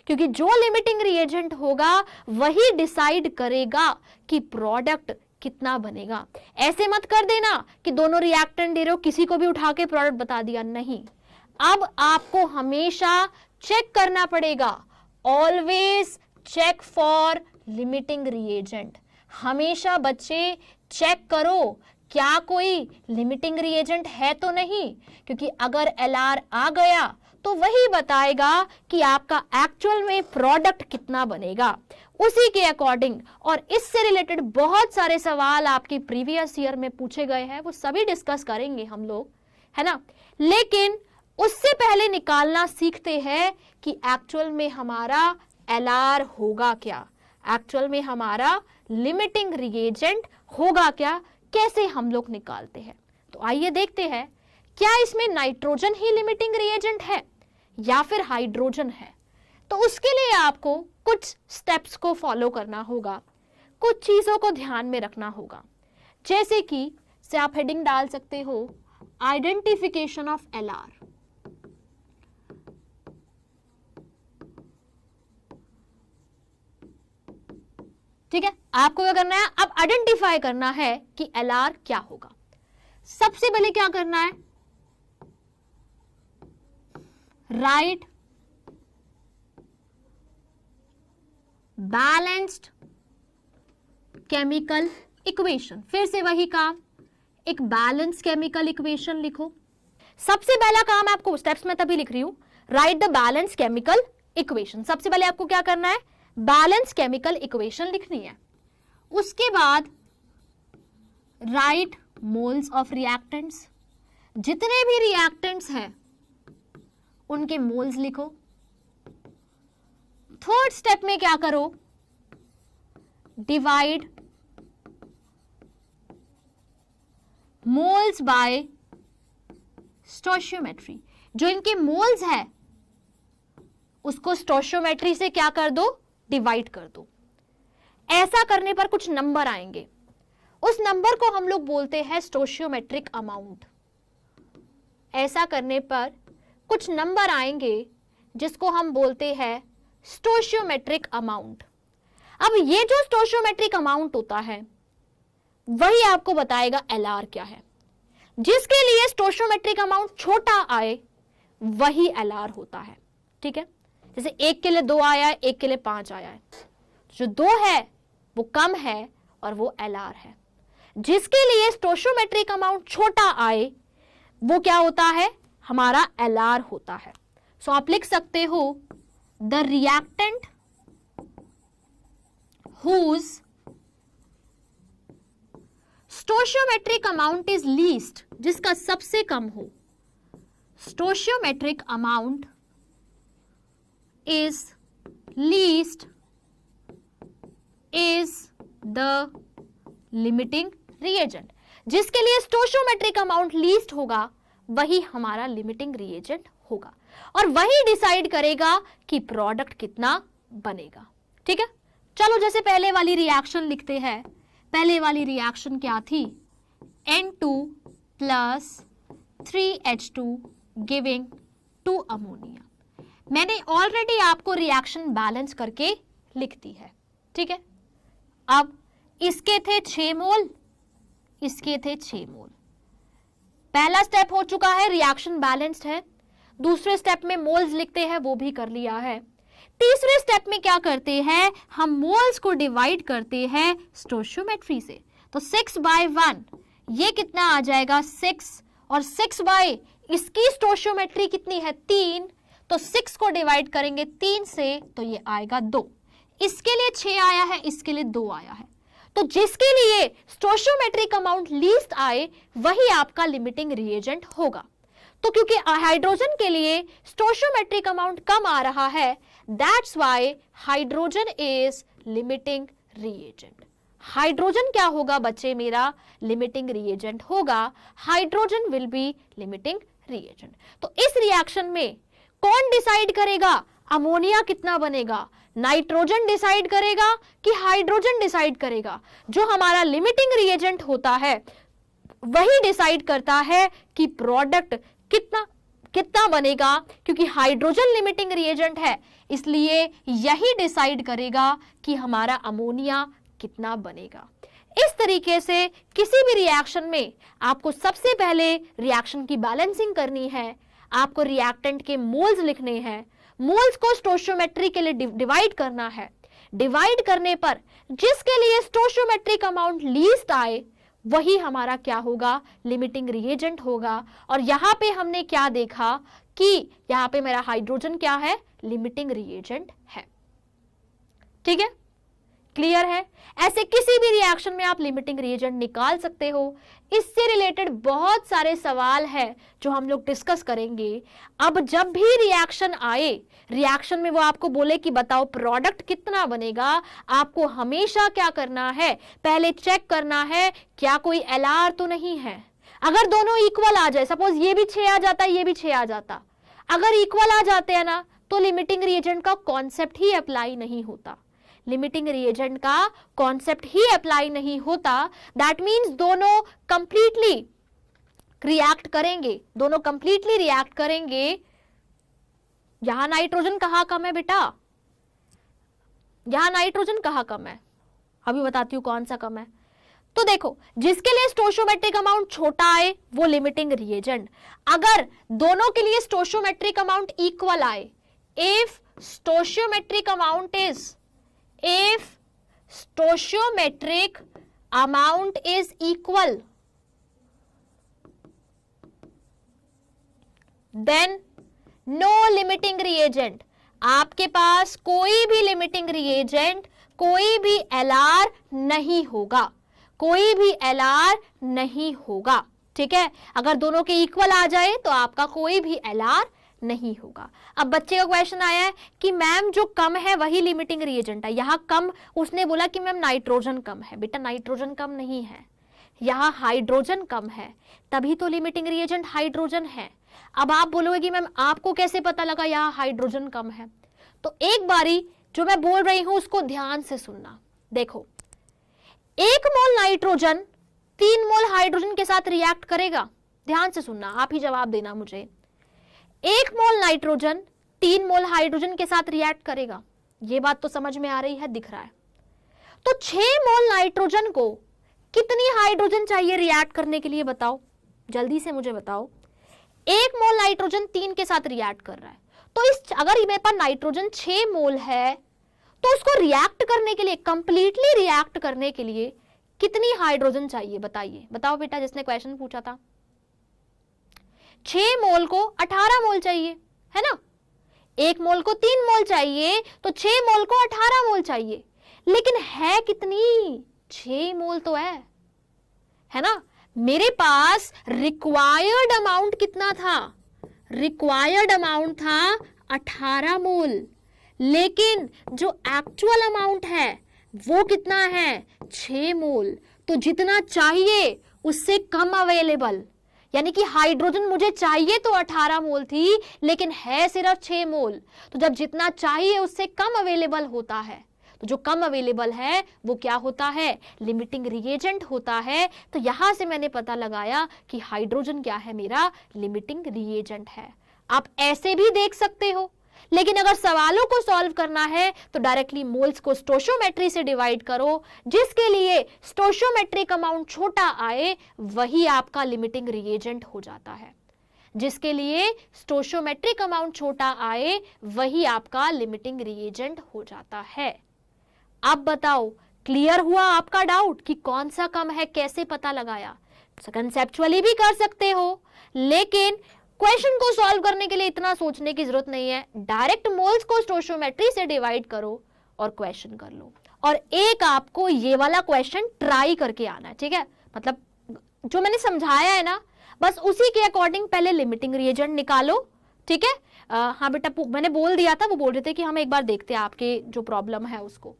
S1: क्योंकि जो लिमिटिंग रिएजेंट होगा वही डिसाइड करेगा कि प्रोडक्ट कितना बनेगा। ऐसे मत कर देना कि दोनों रिएक्टेंट दे रहे हो, किसी को भी उठा के प्रोडक्ट बता दिया, नहीं। अब आपको हमेशा चेक करना पड़ेगा, always check for limiting reagent. हमेशा बच्चे चेक करो क्या कोई लिमिटिंग रिएजेंट है तो नहीं, क्योंकि अगर LR आ गया तो वही बताएगा कि आपका एक्चुअल में प्रोडक्ट कितना बनेगा, उसी के अकॉर्डिंग। और इससे रिलेटेड बहुत सारे सवाल आपके प्रीवियस ईयर में पूछे गए हैं, वो सभी डिस्कस करेंगे हम लोग, है ना। लेकिन उससे पहले निकालना सीखते हैं कि एक्चुअल में हमारा LR होगा क्या, एक्चुअल में हमारा लिमिटिंग रिएजेंट होगा क्या, कैसे हम लोग निकालते हैं। तो आइए देखते हैं, क्या इसमें नाइट्रोजन ही लिमिटिंग रिएजेंट है या फिर हाइड्रोजन है। तो उसके लिए आपको कुछ स्टेप्स को फॉलो करना होगा, कुछ चीजों को ध्यान में रखना होगा। जैसे कि से आप हेडिंग डाल सकते हो, आइडेंटिफिकेशन ऑफ LR। ठीक है, आपको क्या करना है, अब आइडेंटिफाई करना है कि LR क्या होगा। सबसे पहले क्या करना है, राइट बैलेंस्ड केमिकल इक्वेशन। फिर से वही काम, एक बैलेंस केमिकल इक्वेशन लिखो। सबसे पहला काम आपको, स्टेप्स में तभी लिख रही हूं, right the balance chemical equation. सबसे पहले आपको क्या करना है, बैलेंस केमिकल इक्वेशन लिखनी है। उसके बाद राइट मोल्स ऑफ रिएक्टेंट्स, जितने भी रिएक्टेंट्स हैं उनके मोल्स लिखो। थर्ड स्टेप में क्या करो, डिवाइड मोल्स बाय स्टोइचियोमेट्री। जो इनके मोल्स है उसको स्टोइचियोमेट्री से क्या कर दो, डिवाइड कर दो। ऐसा करने पर कुछ नंबर आएंगे, उस नंबर को हम लोग बोलते हैं स्टोइचियोमेट्रिक अमाउंट। ऐसा करने पर कुछ नंबर आएंगे जिसको हम बोलते हैं स्टोइचियोमेट्रिक अमाउंट। अब ये जो स्टोइचियोमेट्रिक अमाउंट होता है वही आपको बताएगा LR क्या है। जिसके लिए स्टोइचियोमेट्रिक अमाउंट छोटा आए वही LR होता है। ठीक है, जैसे 1 के लिए 2 आया है, 1 के लिए 5 आया है, जो 2 है वो कम है और वो LR है। जिसके लिए स्टोइचियोमेट्रिक अमाउंट छोटा आए वो क्या होता है, हमारा LR होता है। सो आप लिख सकते हो the reactant whose stoichiometric amount is least, जिसका सबसे कम हो, stoichiometric amount is least is the limiting reagent. जिसके लिए स्टोइचियोमेट्रिक अमाउंट लीस्ट होगा वही हमारा लिमिटिंग रिएजेंट होगा और वही डिसाइड करेगा कि प्रोडक्ट कितना बनेगा। ठीक है, चलो जैसे पहले वाली रिएक्शन लिखते हैं। पहले वाली रिएक्शन क्या थी, N2 plus 3H2 giving 2 ammonia. मैंने ऑलरेडी आपको रिएक्शन बैलेंस करके लिख दी है। ठीक है, अब इसके थे 6 मोल, इसके थे 6 मोल। पहला स्टेप हो चुका है, रिएक्शन बैलेंस्ड है। दूसरे स्टेप में मोल्स लिखते हैं, वो भी कर लिया है। तीसरे स्टेप में क्या करते हैं, हम मोल्स को डिवाइड करते हैं स्टोइचियोमेट्री से। तो 6/1 ये कितना आ जाएगा 6, और 6/, इसकी स्टोशियोमेट्री कितनी है 3, तो 6 को डिवाइड करेंगे 3 से तो ये आएगा 2। इसके लिए 6 आया है, इसके लिए 2 आया है। तो जिसके लिए स्टोशियोमेट्रिक अमाउंट लीस्ट आए वही आपका लिमिटिंग रिएजेंट होगा। तो क्योंकि हाइड्रोजन के लिए स्टोशियोमेट्रिक अमाउंट कम आ रहा है, that's why hydrogen is limiting reagent. Hydrogen क्या होगा बच्चे मेरा? लिमिटिंग रिएजेंट होगा। Hydrogen will be limiting reagent. तो इस रिएक्शन में कौन डिसाइड करेगा अमोनिया कितना बनेगा? नाइट्रोजन डिसाइड करेगा कि हाइड्रोजन डिसाइड करेगा? जो हमारा लिमिटिंग रिएजेंट होता है वही डिसाइड करता है कि प्रोडक्ट कितना बनेगा। क्योंकि हाइड्रोजन लिमिटिंग रिएजेंट है, इसलिए यही डिसाइड करेगा कि हमारा अमोनिया कितना बनेगा। इस तरीके से किसी भी रिएक्शन में आपको सबसे पहले रिएक्शन की बैलेंसिंग करनी है, आपको रिएक्टेंट के मोल्स लिखने हैं, मोल्स को स्टोशियोमेट्री के लिए डिवाइड करना है। डिवाइड करने पर जिसके लिए स्टोशियोमेट्रिक अमाउंट लीस्ट आए वही हमारा क्या होगा? लिमिटिंग रिएजेंट होगा। और यहां पे हमने क्या देखा कि यहां पे मेरा हाइड्रोजन क्या है? लिमिटिंग रिएजेंट है। ठीक है, क्लियर है? ऐसे किसी भी रिएक्शन में आप लिमिटिंग रिएजेंट निकाल सकते हो। इससे रिलेटेड बहुत सारे सवाल हैं जो हम लोग डिस्कस करेंगे। अब जब भी रिएक्शन आए, रिएक्शन में वो आपको बोले कि बताओ प्रोडक्ट कितना बनेगा, आपको हमेशा क्या करना है? पहले चेक करना है क्या कोई LR तो नहीं है। अगर दोनों इक्वल आ जाए, सपोज ये भी 6 आ जाता, ये भी 6 आ जाता, अगर इक्वल आ जाते हैं ना तो लिमिटिंग रिएजेंट का कॉन्सेप्ट ही अप्लाई नहीं होता। लिमिटिंग रिएजेंट का कॉन्सेप्ट ही अप्लाई नहीं होता। दैट मीन्स दोनों कंप्लीटली रिएक्ट करेंगे, दोनों कंप्लीटली रिएक्ट करेंगे। यहां नाइट्रोजन कहां कम है बेटा? यहां नाइट्रोजन कहां कम है? अभी बताती हूं कौन सा कम है। तो देखो, जिसके लिए स्टोशियोमेट्रिक अमाउंट छोटा आए वो लिमिटिंग रिएजेंट। अगर दोनों के लिए स्टोशियोमेट्रिक अमाउंट इक्वल आए, if stoichiometric amount is equal, then no limiting reagent। आपके पास कोई भी लिमिटिंग रिएजेंट, कोई भी LR नहीं होगा, कोई भी LR नहीं होगा। ठीक है, अगर दोनों के इक्वल आ जाए तो आपका कोई भी LR नहीं होगा। अब बच्चे का क्वेश्चन आया है कि मैम जो कम है वही लिमिटिंग रिएजेंट है। यहां कम, उसने बोला कि मैम नाइट्रोजन कम है। बेटा नाइट्रोजन कम नहीं है, यहां हाइड्रोजन कम है, तभी तो लिमिटिंग रिएजेंट हाइड्रोजन है। अब आप बोलोगे कि मैम आपको कैसे पता लगा यहां हाइड्रोजन कम है? तो एक बारी जो मैं बोल रही हूं उसको ध्यान से सुनना। देखो, 1 मोल नाइट्रोजन 3 मोल हाइड्रोजन के साथ रिएक्ट करेगा। ध्यान से सुनना, आप ही जवाब देना मुझे। 1 मोल नाइट्रोजन 3 मोल हाइड्रोजन के साथ रिएक्ट करेगा। ये बात तो समझ में आ रही है, दिख रहा है। तो 6 मोल नाइट्रोजन को कितनी हाइड्रोजन चाहिए रिएक्ट करने के लिए? बताओ, जल्दी से मुझे बताओ। 1 मोल नाइट्रोजन 3 के साथ रिएक्ट कर रहा है, तो इस अगर मेरे पास नाइट्रोजन 6 मोल है तो उसको रिएक्ट करने के लिए, कंप्लीटली रिएक्ट करने के लिए कितनी हाइड्रोजन चाहिए? बताइए, बताओ बेटा, जिसने क्वेश्चन पूछा था। 6 मोल को 18 मोल चाहिए, है ना? 1 मोल को 3 मोल चाहिए, तो 6 मोल को 18 मोल चाहिए। लेकिन है कितनी? 6 मोल तो है ना? मेरे पास रिक्वायर्ड अमाउंट कितना था? रिक्वायर्ड अमाउंट था 18 मोल, लेकिन जो एक्चुअल अमाउंट है वो कितना है? 6 मोल। तो जितना चाहिए उससे कम अवेलेबल, यानी कि हाइड्रोजन मुझे चाहिए तो 18 मोल थी, लेकिन है सिर्फ 6 मोल। तो जब जितना चाहिए उससे कम अवेलेबल होता है, तो जो कम अवेलेबल है वो क्या होता है? लिमिटिंग रिएजेंट होता है। तो यहां से मैंने पता लगाया कि हाइड्रोजन क्या है? मेरा लिमिटिंग रिएजेंट है। आप ऐसे भी देख सकते हो, लेकिन अगर सवालों को सॉल्व करना है तो डायरेक्टली मोल्स को स्टोशियोमेट्री से डिवाइड करो। जिसके लिए स्टोशियोमेट्रिक अमाउंट छोटा आए वही आपका लिमिटिंग रिएजेंट हो जाता है। जिसके लिए स्टोशियोमेट्रिक अमाउंट छोटा आए वही आपका लिमिटिंग रिएजेंट हो जाता है। अब बताओ, क्लियर हुआ आपका डाउट कि कौन सा कम है, कैसे पता लगाया? कंसेप्चुअली भी कर सकते हो, लेकिन क्वेश्चन को सॉल्व करने के लिए इतना सोचने की जरूरत नहीं है। डायरेक्ट मोल्स को स्टोइचियोमेट्री से डिवाइड करो और क्वेश्चन कर लो। और एक आपको ये वाला क्वेश्चन ट्राई करके आना है, ठीक है? मतलब जो मैंने समझाया है ना, बस उसी के अकॉर्डिंग पहले लिमिटिंग रिएजेंट निकालो, ठीक है? हाँ बेटा, मैंने बोल दिया था, वो बोल रहे थे कि हम एक बार देखते हैं आपके जो प्रॉब्लम है उसको।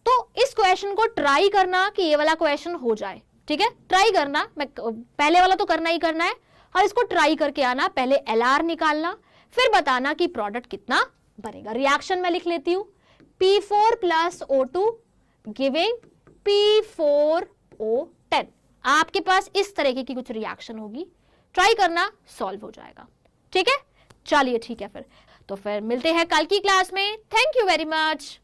S1: तो इस क्वेश्चन को ट्राई करना कि ये वाला क्वेश्चन हो जाए, ठीक है? ट्राई करना, मैं पहले वाला तो करना ही करना है, और इसको ट्राई करके आना। पहले LR निकालना, फिर बताना कि प्रोडक्ट कितना बनेगा। रिएक्शन में लिख लेती हूं, P4 + O2 गिविंग P4O10। आपके पास इस तरीके की कुछ रिएक्शन होगी, ट्राई करना, सॉल्व हो जाएगा, ठीक है? चलिए ठीक है, फिर मिलते हैं कल की क्लास में। Thank you very much.